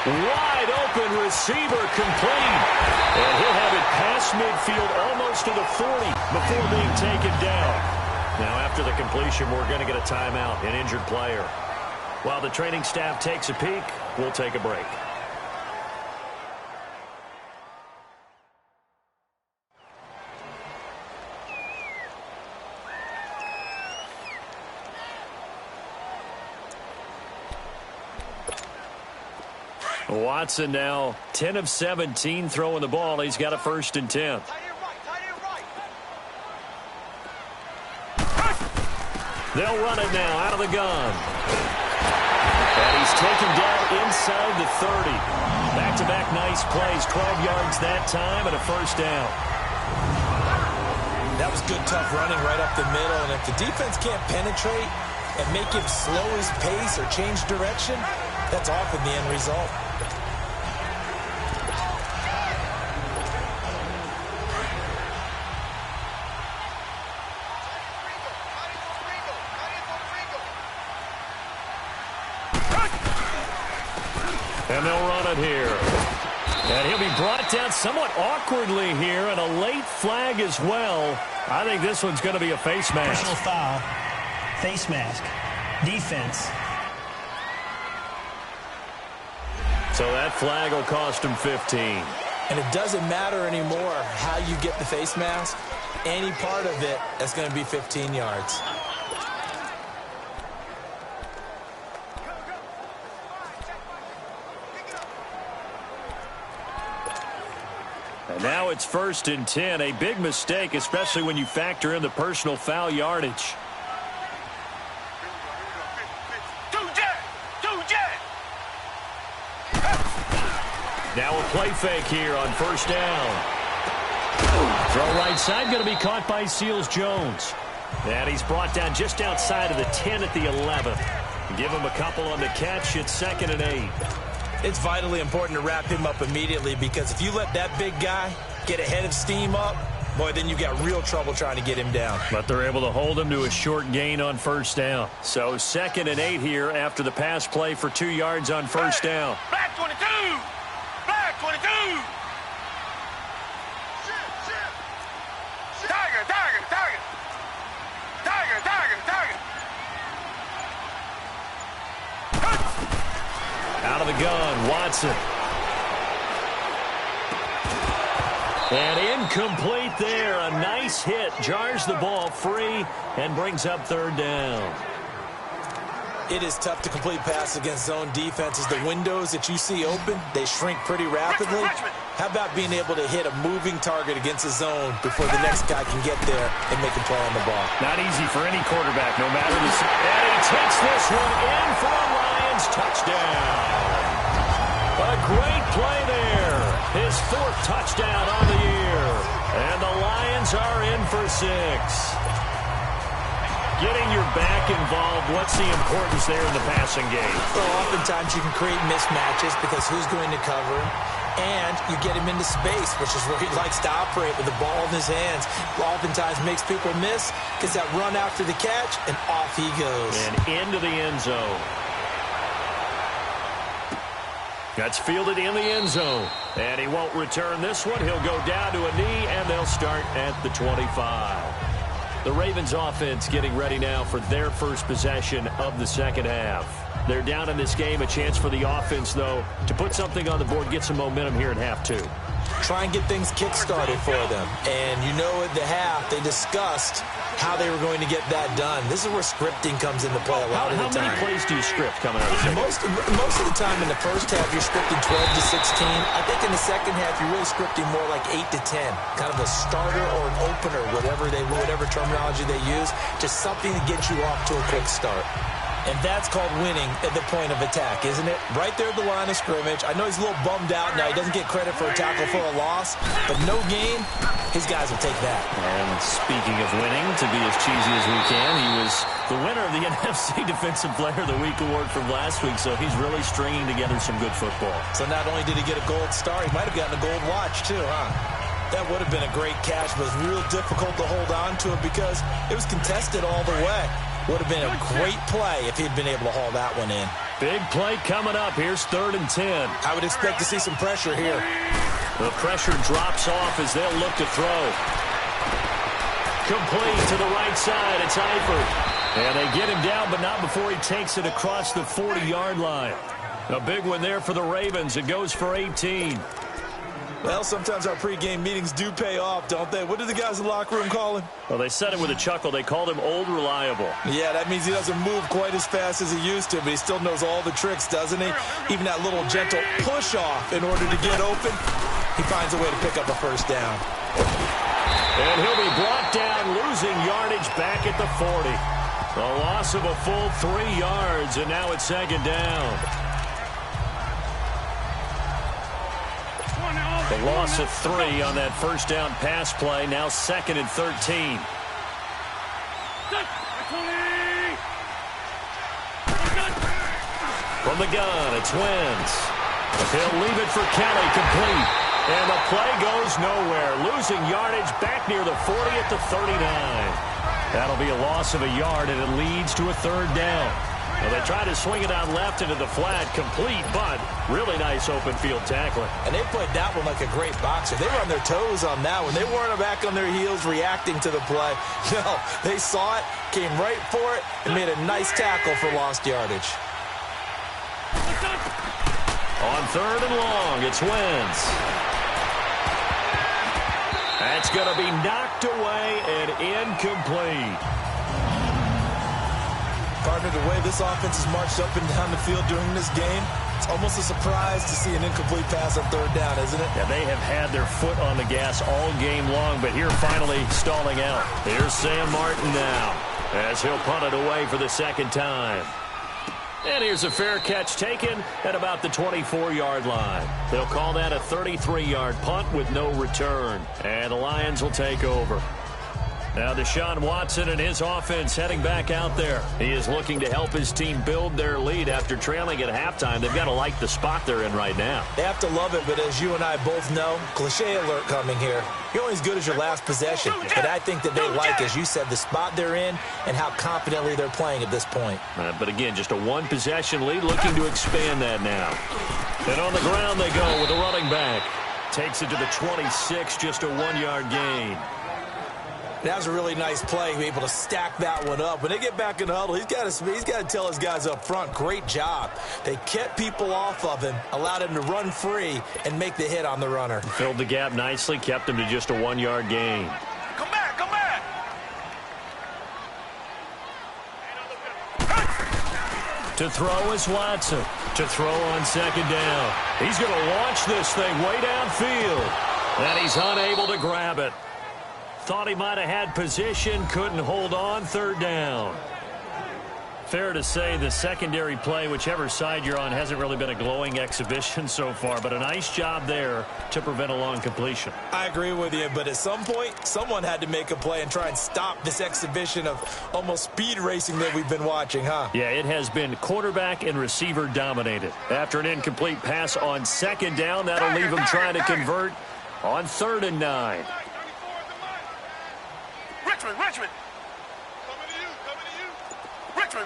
Wide open receiver, complete. And he'll have it past midfield almost to the 40 before being taken down. Now after the completion, we're going to get a timeout, an injured player. While the training staff takes a peek, we'll take a break. Watson now 10 of 17 throwing the ball. He's got a 1st and 10. They'll run it now out of the gun. And he's taken down inside the 30. Back-to-back nice plays, 12 yards that time and a 1st down. That was good, tough running right up the middle. And if the defense can't penetrate and make him slow his pace or change direction, that's often the end result. And they'll run it here. And he'll be brought down somewhat awkwardly here, and a late flag as well. I think this one's going to be a face mask. Personal foul, face mask, defense. So that flag will cost him 15. And it doesn't matter anymore how you get the face mask. Any part of it, that's going to be 15 yards. And now it's 1st and 10. A big mistake, especially when you factor in the personal foul yardage. Now a play fake here on 1st down. Throw right side, going to be caught by Seals-Jones. And he's brought down just outside of the 10 at the 11. Give him a couple on the catch. It's 2nd and 8. It's vitally important to wrap him up immediately, because if you let that big guy get ahead of steam up, boy, then you've got real trouble trying to get him down. But they're able to hold him to a short gain on 1st down. So 2nd and 8 here after the pass play for 2 yards on 1st down. Black 22! Black 22! Tiger! Out of the gun, Watson. And incomplete there. A nice hit. Jars the ball free and brings up 3rd down. It is tough to complete pass against zone defenses. The windows that you see open, they shrink pretty rapidly. How about being able to hit a moving target against a zone before the next guy can get there and make a play on the ball? Not easy for any quarterback, no matter the... And he takes this one in for a Lions touchdown. A great play there. His 4th touchdown on the year. And the Lions are in for 6. Getting your back involved, what's the importance there in the passing game? Well, oftentimes you can create mismatches because who's going to cover him, and you get him into space, which is where he likes to operate with the ball in his hands. Oftentimes makes people miss, gets that run after the catch, and off he goes. And into the end zone. That's fielded in the end zone. And he won't return this one. He'll go down to a knee, and they'll start at the 25. The Ravens offense getting ready now for their first possession of the second half. They're down in this game. A chance for the offense, though, to put something on the board, get some momentum here in half 2. Try and get things kick-started for them. And you know at the half, they discussed how they were going to get that done. This is where scripting comes into play a lot of the time. How many plays do you script coming out of the second? Most of the time in the first half, you're scripting 12 to 16. I think in the second half, you're really scripting more like 8 to 10. Kind of a starter or an opener, whatever terminology they use. Just something to get you off to a quick start. And that's called winning at the point of attack, isn't it? Right there at the line of scrimmage. I know he's a little bummed out now. He doesn't get credit for a tackle for a loss, but no gain, his guys will take that. And speaking of winning, to be as cheesy as we can, he was the winner of the NFC Defensive Player of the Week award from last week, so he's really stringing together some good football. So not only did he get a gold star, he might have gotten a gold watch too, huh? That would have been a great catch, but it was real difficult to hold on to it because it was contested all the way. Would have been a great play if he'd been able to haul that one in. Big play coming up. Here's 3rd and 10. I would expect to see some pressure here. The pressure drops off as they'll look to throw. Complete to the right side. It's Eifert. And they get him down, but not before he takes it across the 40-yard line. A big one there for the Ravens. It goes for 18. Well, sometimes our pregame meetings do pay off, don't they? What did the guys in the locker room call him? Well, they said it with a chuckle. They called him Old Reliable. Yeah, that means he doesn't move quite as fast as he used to, but he still knows all the tricks, doesn't he? Even that little gentle push-off in order to get open, he finds a way to pick up a first down. And he'll be brought down, losing yardage back at the 40. A loss of a full 3 yards, and now it's 2nd down. The loss of 3 on that first down pass play. Now 2nd and 13. From the gun, it's Wentz. He'll leave it for Kelly, complete. And the play goes nowhere. Losing yardage back near the 40 at the 39. That'll be a loss of a yard, and it leads to a 3rd down. Well, they try to swing it out left into the flat, complete, but really nice open field tackling. And they played that one like a great boxer. They were on their toes on that one. They weren't back on their heels reacting to the play. No, they saw it, came right for it, and made a nice tackle for lost yardage. On 3rd and long, it's Wentz. That's going to be knocked away and incomplete. Partner, the way this offense has marched up and down the field during this game, it's almost a surprise to see an incomplete pass on 3rd down, isn't it? Yeah, they have had their foot on the gas all game long, but here finally stalling out. Here's Sam Martin now as he'll punt it away for the 2nd time. And here's a fair catch taken at about the 24-yard line. They'll call that a 33-yard punt with no return. And the Lions will take over. Now Deshaun Watson and his offense heading back out there. He is looking to help his team build their lead after trailing at halftime. They've got to like the spot they're in right now. They have to love it, but as you and I both know, cliche alert coming here. You're only as good as your last possession. But I think that they like, as you said, the spot they're in and how confidently they're playing at this point. But again, just a 1-possession lead, looking to expand that now. And on the ground they go with a running back. Takes it to the 26, just a 1-yard gain. That was a really nice play, be able to stack that one up. When they get back in the huddle, he's got to tell his guys up front, great job. They kept people off of him, allowed him to run free, and make the hit on the runner. Filled the gap nicely, kept him to just a 1-yard gain. Come back, come back. To throw is Watson. To throw on 2nd down. He's going to launch this thing way downfield. And he's unable to grab it. Thought he might have had position, couldn't hold on, 3rd down. Fair to say the secondary play, whichever side you're on, hasn't really been a glowing exhibition so far, but a nice job there to prevent a long completion. I agree with you, but at some point, someone had to make a play and try and stop this exhibition of almost speed racing that we've been watching, huh? Yeah, it has been quarterback and receiver dominated. After an incomplete pass on 2nd down, that'll leave him trying to convert on 3rd and 9. Richmond.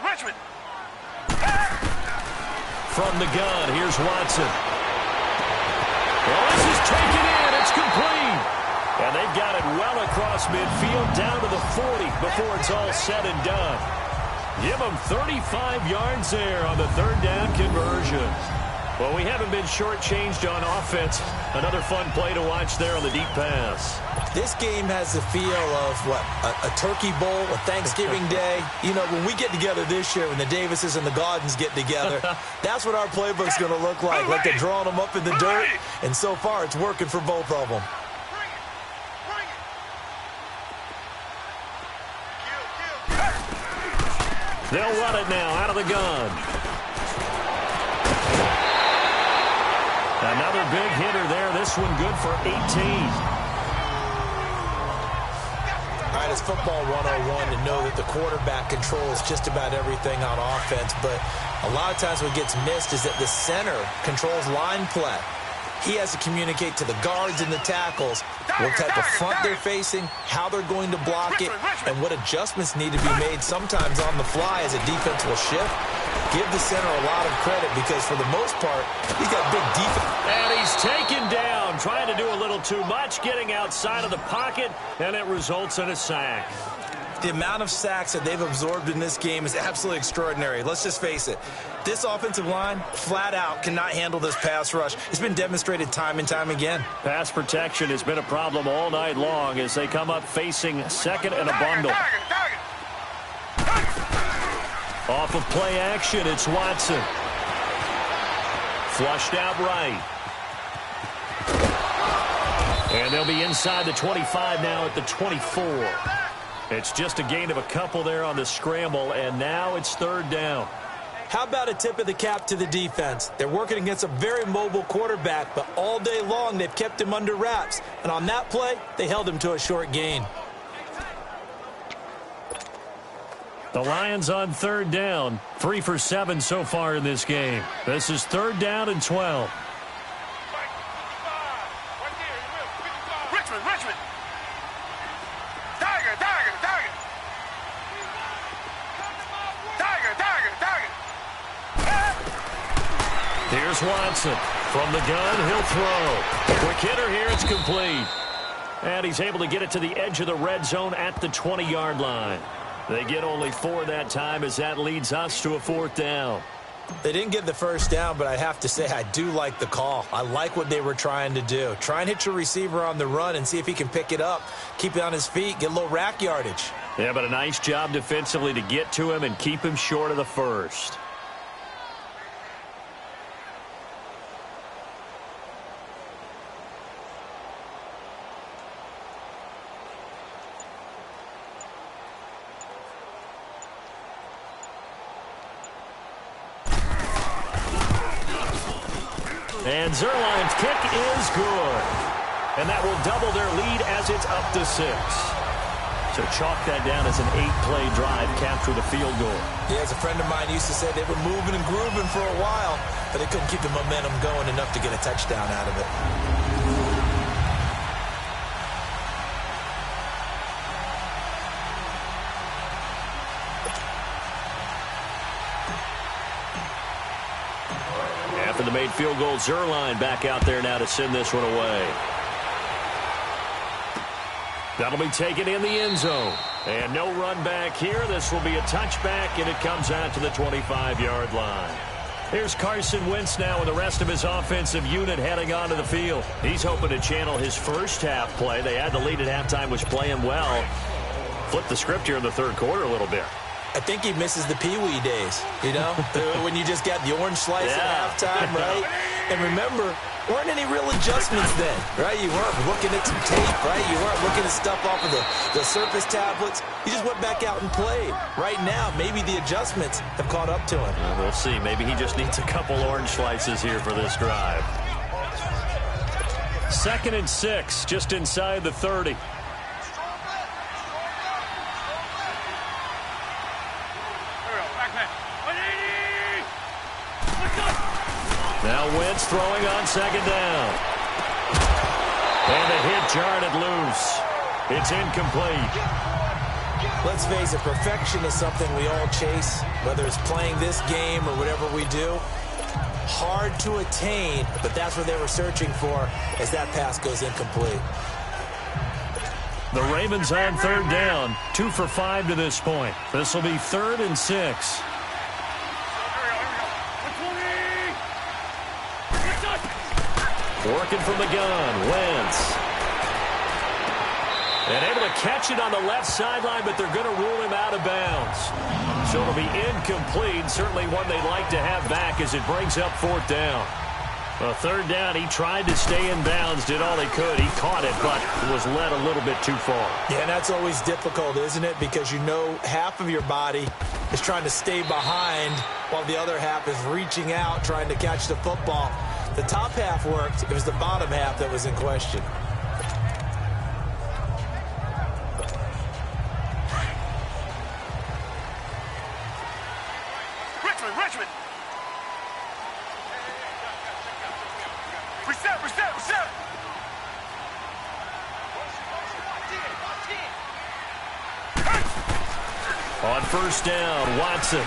Richmond. From the gun, here's Watson. Well, this is taken in. It's complete. And they've got it well across midfield down to the 40 before it's all said and done. Give them 35 yards there on the 3rd down conversion. Well, we haven't been shortchanged on offense. Another fun play to watch there on the deep pass. This game has the feel of, what, a turkey bowl, a Thanksgiving Day. You know, when we get together this year, when the Davises and the Gaudens get together, that's what our playbook's going to look like. Like they're drawing them up in the dirt, and so far it's working for both of them. They'll run it now out of the gun. Another big hitter there. This one good for 18. All right, it's football 101 to know that the quarterback controls just about everything on offense, but a lot of times what gets missed is that the center controls line play. He has to communicate to the guards and the tackles what type of front they're facing, how they're going to block it, and what adjustments need to be made sometimes on the fly as a defense will shift. Give the center a lot of credit because for the most part, he's got big defense. And he's taken down, trying to do a little too much, getting outside of the pocket, and it results in a sack. The amount of sacks that they've absorbed in this game is absolutely extraordinary. Let's just face it. This offensive line, flat out, cannot handle this pass rush. It's been demonstrated time and time again. Pass protection has been a problem all night long as they come up facing second and a bundle. Off of play action, it's Watson. Flushed out right. And they'll be inside the 25 now at the 24. It's just a gain of a couple there on the scramble, and now it's third down. How about a tip of the cap to the defense? They're working against a very mobile quarterback, but all day long they've kept him under wraps. And on that play, they held him to a short gain. The Lions on third down, 3 for 7 so far in this game. This is third down and 12. Richmond. Tiger. Here's Watson. From the gun, he'll throw. Quick hitter here, it's complete. And he's able to get it to the edge of the red zone at the 20-yard line. They get only 4 that time as that leads us to a fourth down. They didn't get the first down, but I have to say I do like the call. I like what they were trying to do. Try and hit your receiver on the run and see if he can pick it up. Keep it on his feet, get a little rack yardage. Yeah, but a nice job defensively to get to him and keep him short of the first. And Zerline's kick is good. And that will double their lead as it's up to 6. So chalk that down as an 8-play drive, capture the field goal. Yeah, as a friend of mine used to say, they were moving and grooving for a while, but they couldn't keep the momentum going enough to get a touchdown out of it. After the made field goal, Zerline back out there now to send this one away. That'll be taken in the end zone. And no run back here. This will be a touchback, and it comes out to the 25-yard line. Here's Carson Wentz now with the rest of his offensive unit heading onto the field. He's hoping to channel his first half play. They had the lead at halftime, was playing well. Flip the script here in the third quarter a little bit. I think he misses the Pee-wee days, you know, when you just got the orange slice at halftime, right? And remember, weren't any real adjustments then, right? You weren't looking at some tape, right? You weren't looking at stuff off of the surface tablets. You just went back out and played. Right now, maybe the adjustments have caught up to him. Well, we'll see. Maybe he just needs a couple orange slices here for this drive. 2nd and 6, just inside the 30. Now Wentz throwing on 2nd down. And the hit jarred it loose. It's incomplete. Let's face it, perfection is something we all chase, whether it's playing this game or whatever we do. Hard to attain, but that's what they were searching for as that pass goes incomplete. The Ravens on 3rd down, 2 for 5 to this point. This will be 3rd and 6. Working from the gun, Wentz. And able to catch it on the left sideline, but they're going to rule him out of bounds. So it'll be incomplete, certainly one they'd like to have back as it brings up 4th down. Well, 3rd down, he tried to stay in bounds, did all he could. He caught it, but was led a little bit too far. Yeah, and that's always difficult, isn't it? Because you know half of your body is trying to stay behind while the other half is reaching out, trying to catch the football. The top half worked. It was the bottom half that was in question. Richmond. Reset. On first down, Watson.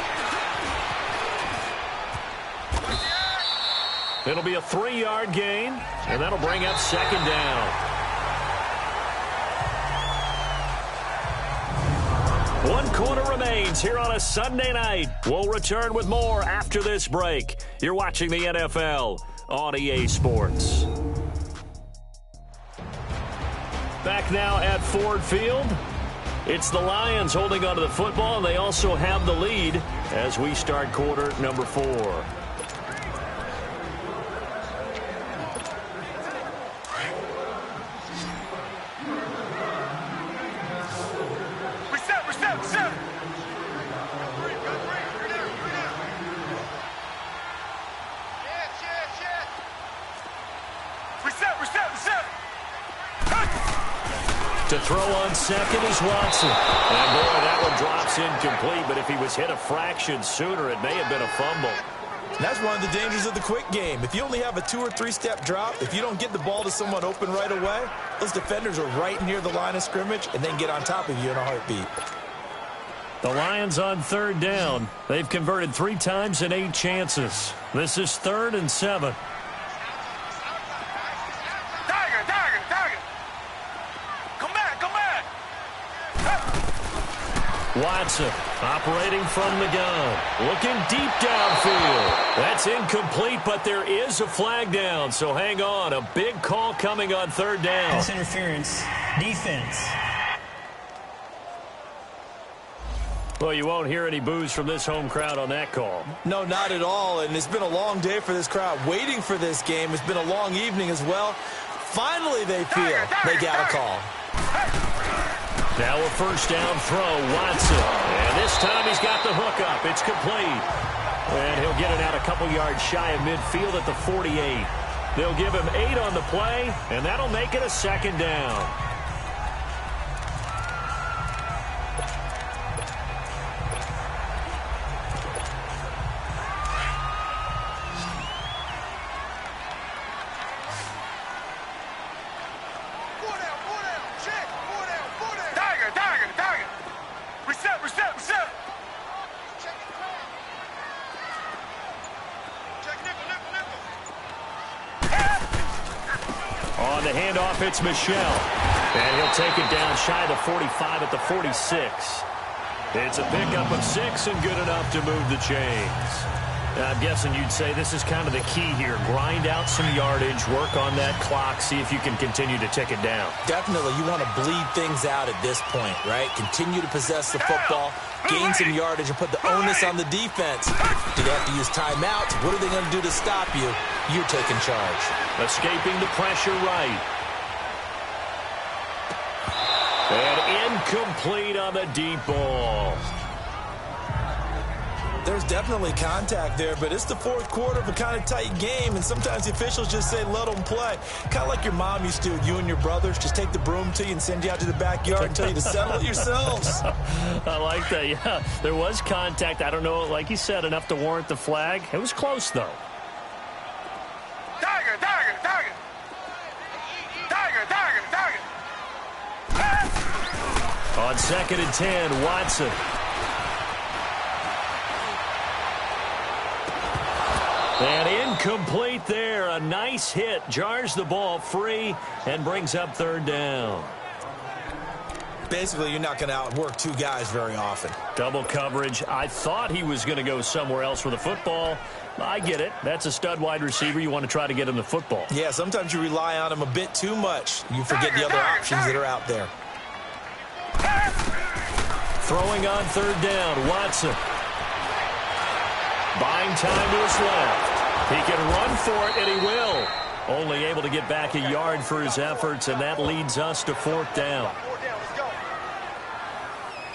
It'll be a 3-yard gain, and that'll bring up second down. One quarter remains here on a Sunday night. We'll return with more after this break. You're watching the NFL on EA Sports. Back now at Ford Field. It's the Lions holding onto the football, and they also have the lead as we start quarter number 4. To throw on second is Watson. And boy, that one drops incomplete, but if he was hit a fraction sooner, it may have been a fumble. And that's one of the dangers of the quick game. If you only have a 2- or 3-step drop, if you don't get the ball to someone open right away, those defenders are right near the line of scrimmage and then get on top of you in a heartbeat. The Lions on third down. They've converted 3 times in 8 chances. This is 3rd and 7. Watson operating from the gun. Looking deep downfield. That's incomplete, but there is a flag down. So hang on. A big call coming on third down. Pass interference. Defense. Well, you won't hear any boos from this home crowd on that call. No, not at all. And it's been a long day for this crowd waiting for this game. It's been a long evening as well. Finally, they feel they got a call. Now a first down throw, Watson. And this time he's got the hook up. It's complete. And he'll get it out a couple yards shy of midfield at the 48. They'll give him 8 on the play, and that'll make it a second down. On the handoff, it's Michel. And he'll take it down shy of the 45 at the 46. It's a pickup of 6 and good enough to move the chains. Now, I'm guessing you'd say this is kind of the key here. Grind out some yardage, work on that clock, see if you can continue to tick it down. Definitely. You want to bleed things out at this point, right? Continue to possess the football, gain some yardage, and put the onus on the defense. Do they have to use timeouts? What are they going to do to stop you? You're taking charge. Escaping the pressure right. And incomplete on the deep ball. There's definitely contact there, but it's the 4th quarter of a kind of tight game, and sometimes the officials just say, let them play. Kind of like your mom used to with you and your brothers. Just take the broom to you and send you out to the backyard and tell you to settle it yourselves. I like that, yeah. There was contact. I don't know, like you said, enough to warrant the flag. It was close, though. Tiger. On 2nd and 10, Watson. And incomplete there. A nice hit. Jars the ball free and brings up third down. Basically, you're not going to outwork 2 guys very often. Double coverage. I thought he was going to go somewhere else with the football. I get it. That's a stud wide receiver. You want to try to get him the football. Yeah, sometimes you rely on him a bit too much. You forget the other options that are out there. Throwing on third down, Watson. Buying time to his left. He can run for it, and he will. Only able to get back a yard for his efforts, and that leads us to 4th down.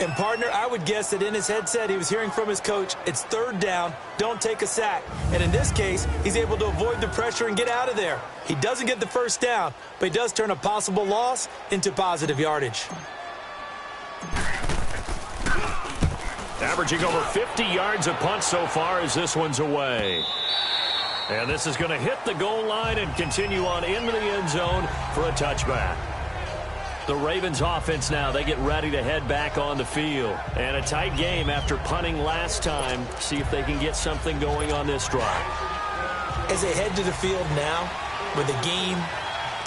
And, partner, I would guess that in his headset he was hearing from his coach, it's third down, don't take a sack. And in this case, he's able to avoid the pressure and get out of there. He doesn't get the first down, but he does turn a possible loss into positive yardage. Averaging over 50 yards a punt so far as this one's away. And this is going to hit the goal line and continue on into the end zone for a touchback. The Ravens offense now, they get ready to head back on the field. And a tight game after punting last time. See if they can get something going on this drive. As they head to the field now, with the game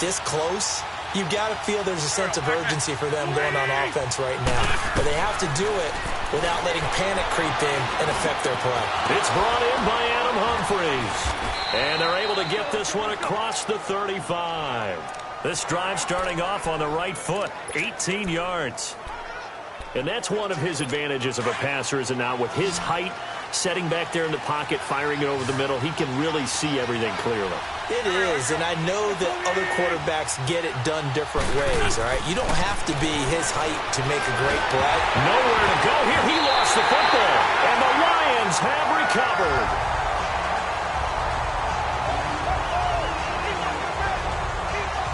this close, you've got to feel there's a sense of urgency for them going on offense right now. But they have to do it without letting panic creep in and affect their play. It's brought in by Adam Humphries. And they're able to get this one across the 35. This drive starting off on the right foot, 18 yards. And that's one of his advantages of a passer, is it not? With his height, setting back there in the pocket, firing it over the middle, he can really see everything clearly. It is, and I know that other quarterbacks get it done different ways, all right? You don't have to be his height to make a great play. Nowhere to go here. He lost the football, and the Lions have recovered.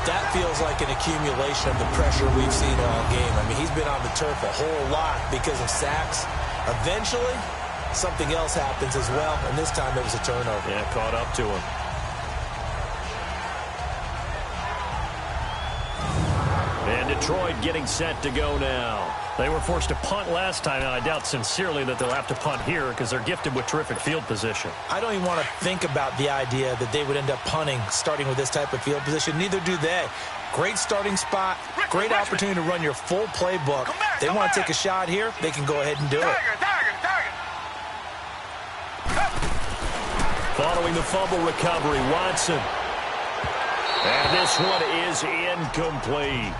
That feels like an accumulation of the pressure we've seen all game. I mean, he's been on the turf a whole lot because of sacks. Eventually, something else happens as well, and this time it was a turnover. Yeah, caught up to him. And Detroit getting set to go now. They were forced to punt last time, and I doubt sincerely that they'll have to punt here because they're gifted with terrific field position. I don't even want to think about the idea that they would end up punting starting with this type of field position. Neither do they. Great starting spot, great opportunity to run your full playbook. They want to take a shot here, they can go ahead and do it. Following the fumble recovery, Watson. And this one is incomplete.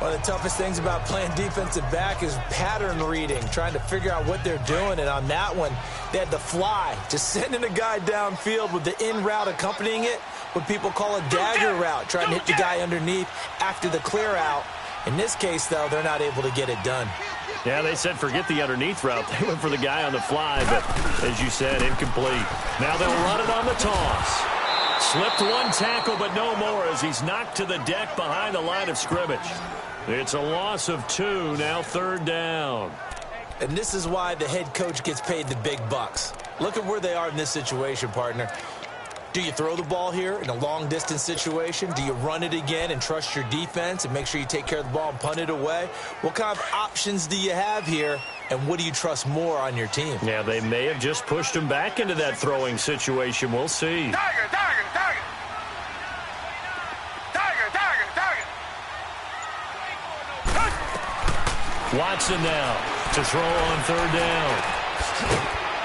One of the toughest things about playing defensive back is pattern reading, trying to figure out what they're doing. And on that one, they had the fly, just sending a guy downfield with the in route accompanying it, what people call a dagger route, trying to hit the guy underneath after the clear out. In this case, though, they're not able to get it done. Yeah, they said forget the underneath route. They went for the guy on the fly, but as you said, incomplete. Now they'll run it on the toss. Slipped one tackle, but no more as he's knocked to the deck behind the line of scrimmage. It's a loss of 2, now third down. And this is why the head coach gets paid the big bucks. Look at where they are in this situation, partner. Do you throw the ball here in a long-distance situation? Do you run it again and trust your defense and make sure you take care of the ball and punt it away? What kind of options do you have here, and what do you trust more on your team? Yeah, they may have just pushed him back into that throwing situation. We'll see. Watson now to throw on third down.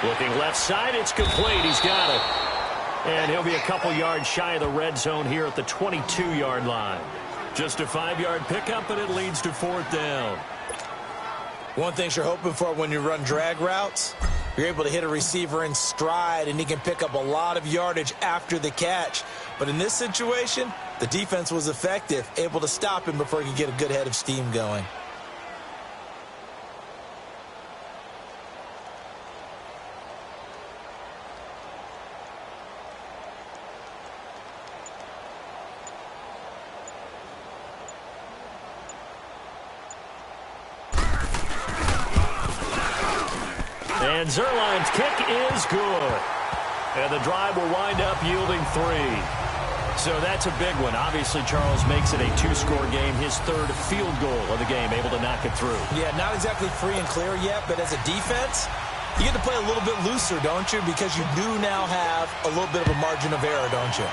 Looking left side, it's complete. He's got it. And he'll be a couple yards shy of the red zone here at the 22-yard line. Just a 5-yard pickup, and it leads to fourth down. One thing you're hoping for when you run drag routes, you're able to hit a receiver in stride, and he can pick up a lot of yardage after the catch. But in this situation, the defense was effective, able to stop him before he could get a good head of steam going. And Zerline's kick is good. And the drive will wind up yielding 3. So that's a big one. Obviously, Charles makes it a 2-score game. His third field goal of the game, able to knock it through. Yeah, not exactly free and clear yet, but as a defense, you get to play a little bit looser, don't you? Because you do now have a little bit of a margin of error, don't you?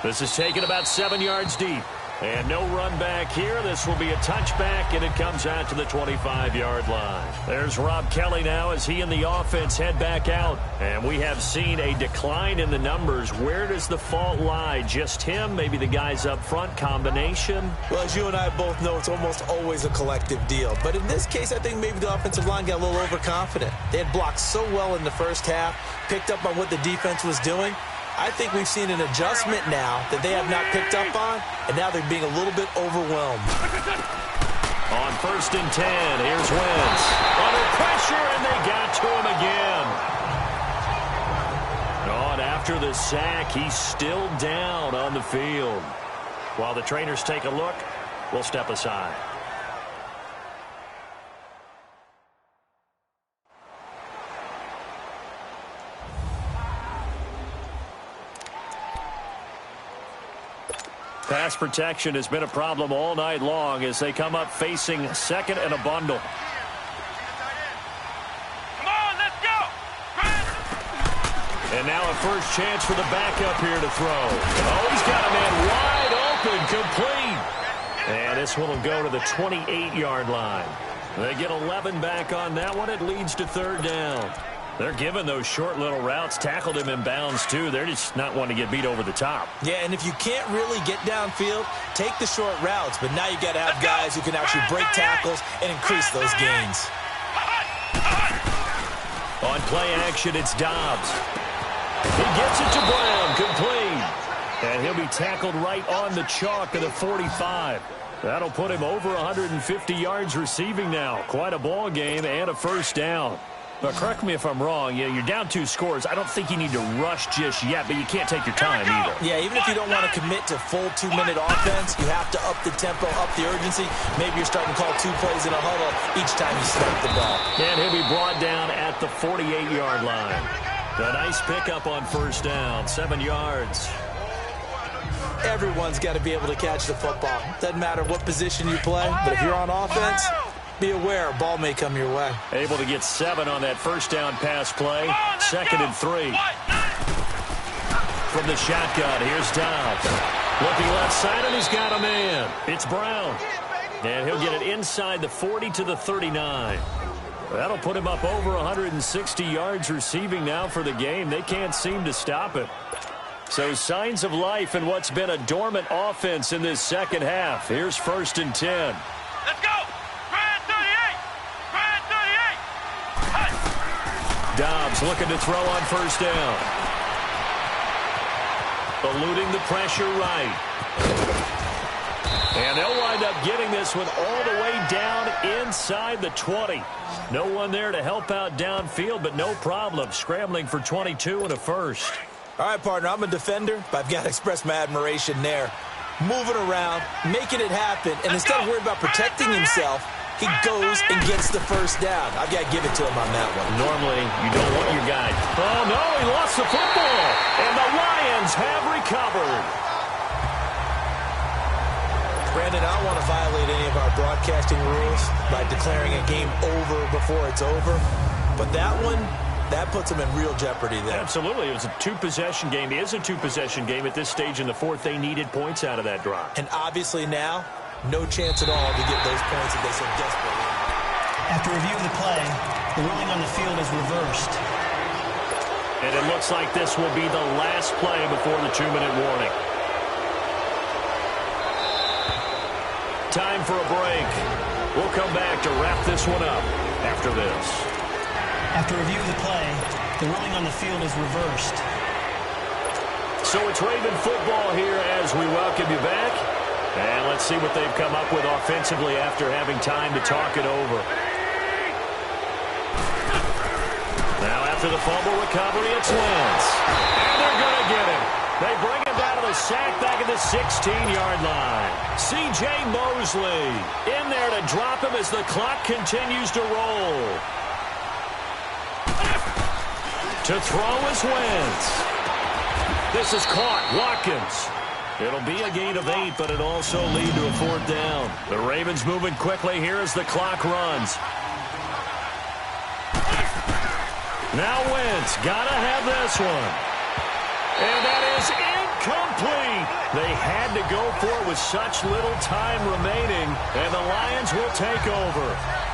This is taken about 7 yards deep. And no run back here. This will be a touchback, and it comes out to the 25-yard line. There's Rob Kelly now as he and the offense head back out. And we have seen a decline in the numbers. Where does the fault lie? Just him? Maybe the guys up front? Combination? Well, as you and I both know, it's almost always a collective deal. But in this case, I think maybe the offensive line got a little overconfident. They had blocked so well in the first half, picked up on what the defense was doing. I think we've seen an adjustment now that they have not picked up on, and now they're being a little bit overwhelmed. On 1st and 10, here's Wentz. Under pressure, and they got to him again. Oh, and after the sack, he's still down on the field. While the trainers take a look, we'll step aside. Pass protection has been a problem all night long as they come up facing second and a bundle. Come on, let's go. And now a first chance for the backup here to throw. Oh, he's got a man wide open, complete. And this one will go to the 28-yard line. They get 11 back on that one. It leads to 3rd down. They're giving those short little routes, tackled him in bounds, too. They're just not wanting to get beat over the top. Yeah, and if you can't really get downfield, take the short routes. But now you got to have guys who can actually break tackles and increase those gains. On play action, it's Dobbs. He gets it to Brown, complete. And he'll be tackled right on the chalk of the 45. That'll put him over 150 yards receiving now. Quite a ball game and a first down. But correct me if I'm wrong, you're down 2 scores. I don't think you need to rush just yet, but you can't take your time either. Yeah, even if you don't want to commit to full 2-minute offense, you have to up the tempo, up the urgency. Maybe you're starting to call 2 plays in a huddle each time you snap the ball. And he'll be brought down at the 48-yard line. A nice pickup on first down, 7 yards. Everyone's got to be able to catch the football. Doesn't matter what position you play, but if you're on offense, be aware a ball may come your way. Able to get 7 on that first down pass play. 2nd and 3. From the shotgun, here's Dobbs. Looking left side, and he's got a man. It's Brown. And he'll get it inside the 40 to the 39. That'll put him up over 160 yards receiving now for the game. They can't seem to stop it. So signs of life in what's been a dormant offense in this second half. Here's 1st and 10. Let's go. Brand 38. Brand 38. Hey. Dobbs looking to throw on first down. Eluding the pressure right. And they'll wind up getting this one all the way down inside the 20. No one there to help out downfield, but no problem. Scrambling for 22 and a first. All right, partner, I'm a defender, but I've got to express my admiration there. Moving around, making it happen, and instead of worrying about protecting himself, he goes and gets the first down. I've got to give it to him on that one. Normally, you don't want your guy. Oh, no, he lost the football. And the Lions have recovered. Brandon, I don't want to violate any of our broadcasting rules by declaring a game over before it's over. But that one, that puts them in real jeopardy there. Absolutely. It was a 2-possession game. It is a 2-possession game at this stage in the 4th. They needed points out of that drive. And obviously now, no chance at all to get those points that they so desperately need. After review of the play, the ruling on the field is reversed. And it looks like this will be the last play before the 2-minute warning. Time for a break. We'll come back to wrap this one up after this. After review of the play, the ruling on the field is reversed. So it's Raven football here as we welcome you back. And let's see what they've come up with offensively after having time to talk it over. Now after the fumble recovery, it's Wentz. And they're going to get him. They bring him down to the sack back at the 16-yard line. C.J. Mosley in there to drop him as the clock continues to roll. To throw is Wentz. This is caught. Watkins. It'll be a gain of 8, but it'll also lead to a 4th down. The Ravens moving quickly here as the clock runs. Now Wentz. Gotta have this one. And that is incomplete. They had to go for it with such little time remaining, and the Lions will take over.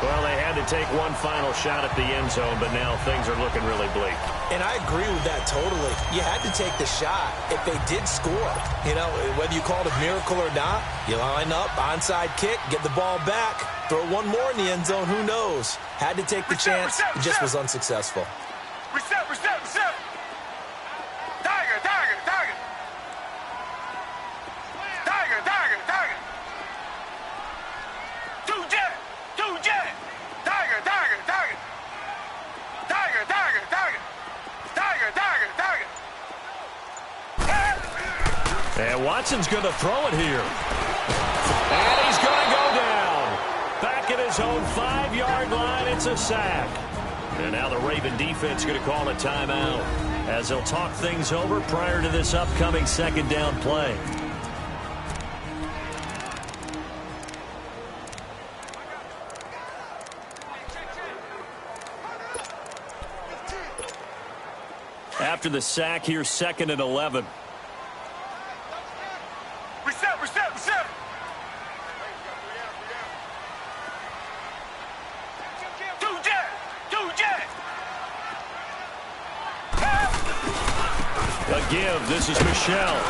Well, they had to take one final shot at the end zone, but now things are looking really bleak. And I agree with that totally. You had to take the shot if they did score. You know, whether you call it a miracle or not, you line up, onside kick, get the ball back, throw one more in the end zone, who knows? Had to take the chance, it just was unsuccessful. Reset. Tiger. 2 jets. And Watson's going to throw it here. And he's going to go down. Back at his own 5-yard line, it's a sack. And now the Raven defense going to call a timeout as they'll talk things over prior to this upcoming second down play. After the sack, here's 2nd and 11. Reset, reset, reset. Two jet. A give. This is Michelle.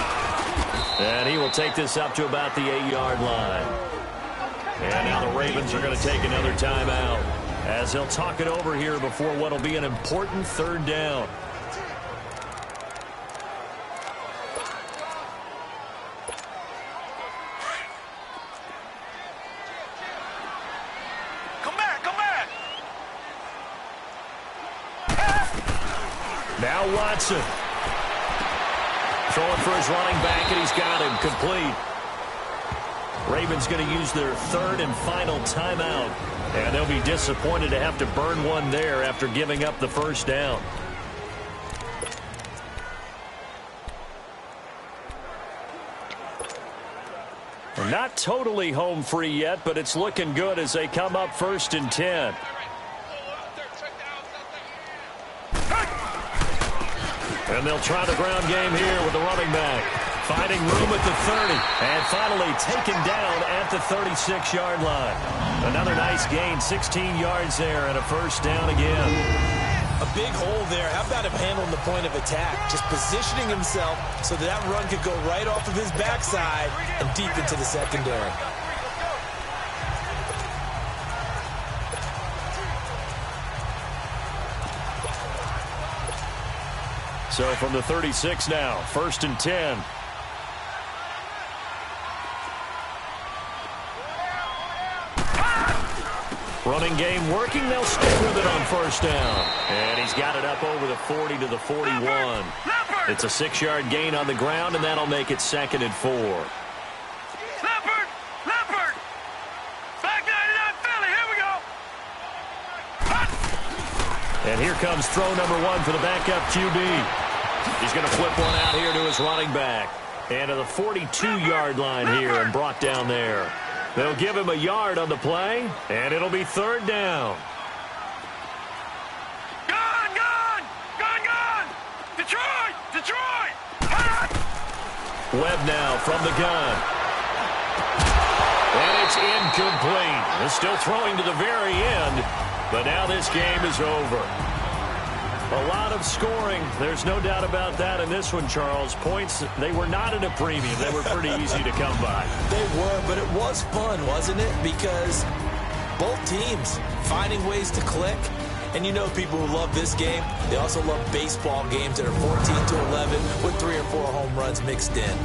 And he will take this up to about the 8-yard line. And now the Ravens are going to take another timeout as they'll talk it over here before what will be an important 3rd down. Now Watson. Throwing for his running back, and he's got him complete. Ravens going to use their 3rd and final timeout. And they'll be disappointed to have to burn one there after giving up the 1st down. Not totally home free yet, but it's looking good as they come up 1st and 10. And they'll try the ground game here with the running back. Finding room at the 30. And finally taken down at the 36-yard line. Another nice gain, 16 yards there, and a 1st down again. A big hole there. How about him handling the point of attack? Just positioning himself so that run could go right off of his backside and deep into the secondary. So from the 36 now, 1st and 10. Running game working. They'll stick with it on 1st down. And he's got it up over the 40 to the 41. It's a 6-yard gain on the ground, and that'll make it 2nd and 4. Leopard! Back 99 Philly, here we go! And here comes throw number 1 for the backup QB. He's going to flip one out here to his running back. And to the 42-yard line here and brought down there. They'll give him a yard on the play, and it'll be 3rd down. Gone! Detroit! Webb now from the gun. And it's incomplete. They're still throwing to the very end, but now this game is over. A lot of scoring. There's no doubt about that in this one, Charles. Points, they were not at a premium. They were pretty easy to come by. They were, but it was fun, wasn't it? Because both teams finding ways to click. And you know people who love this game, they also love baseball games that are 14-11 with 3 or 4 home runs mixed in.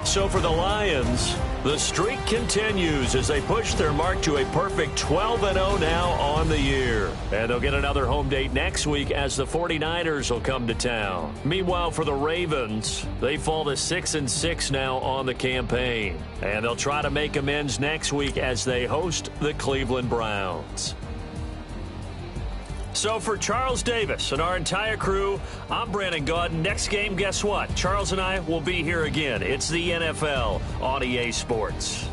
So for the Lions, the streak continues as they push their mark to a perfect 12-0 now on the year. And they'll get another home date next week as the 49ers will come to town. Meanwhile, for the Ravens, they fall to 6-6 now on the campaign. And they'll try to make amends next week as they host the Cleveland Browns. So for Charles Davis and our entire crew, I'm Brandon Gaudin. Next game, guess what? Charles and I will be here again. It's the NFL on EA Sports.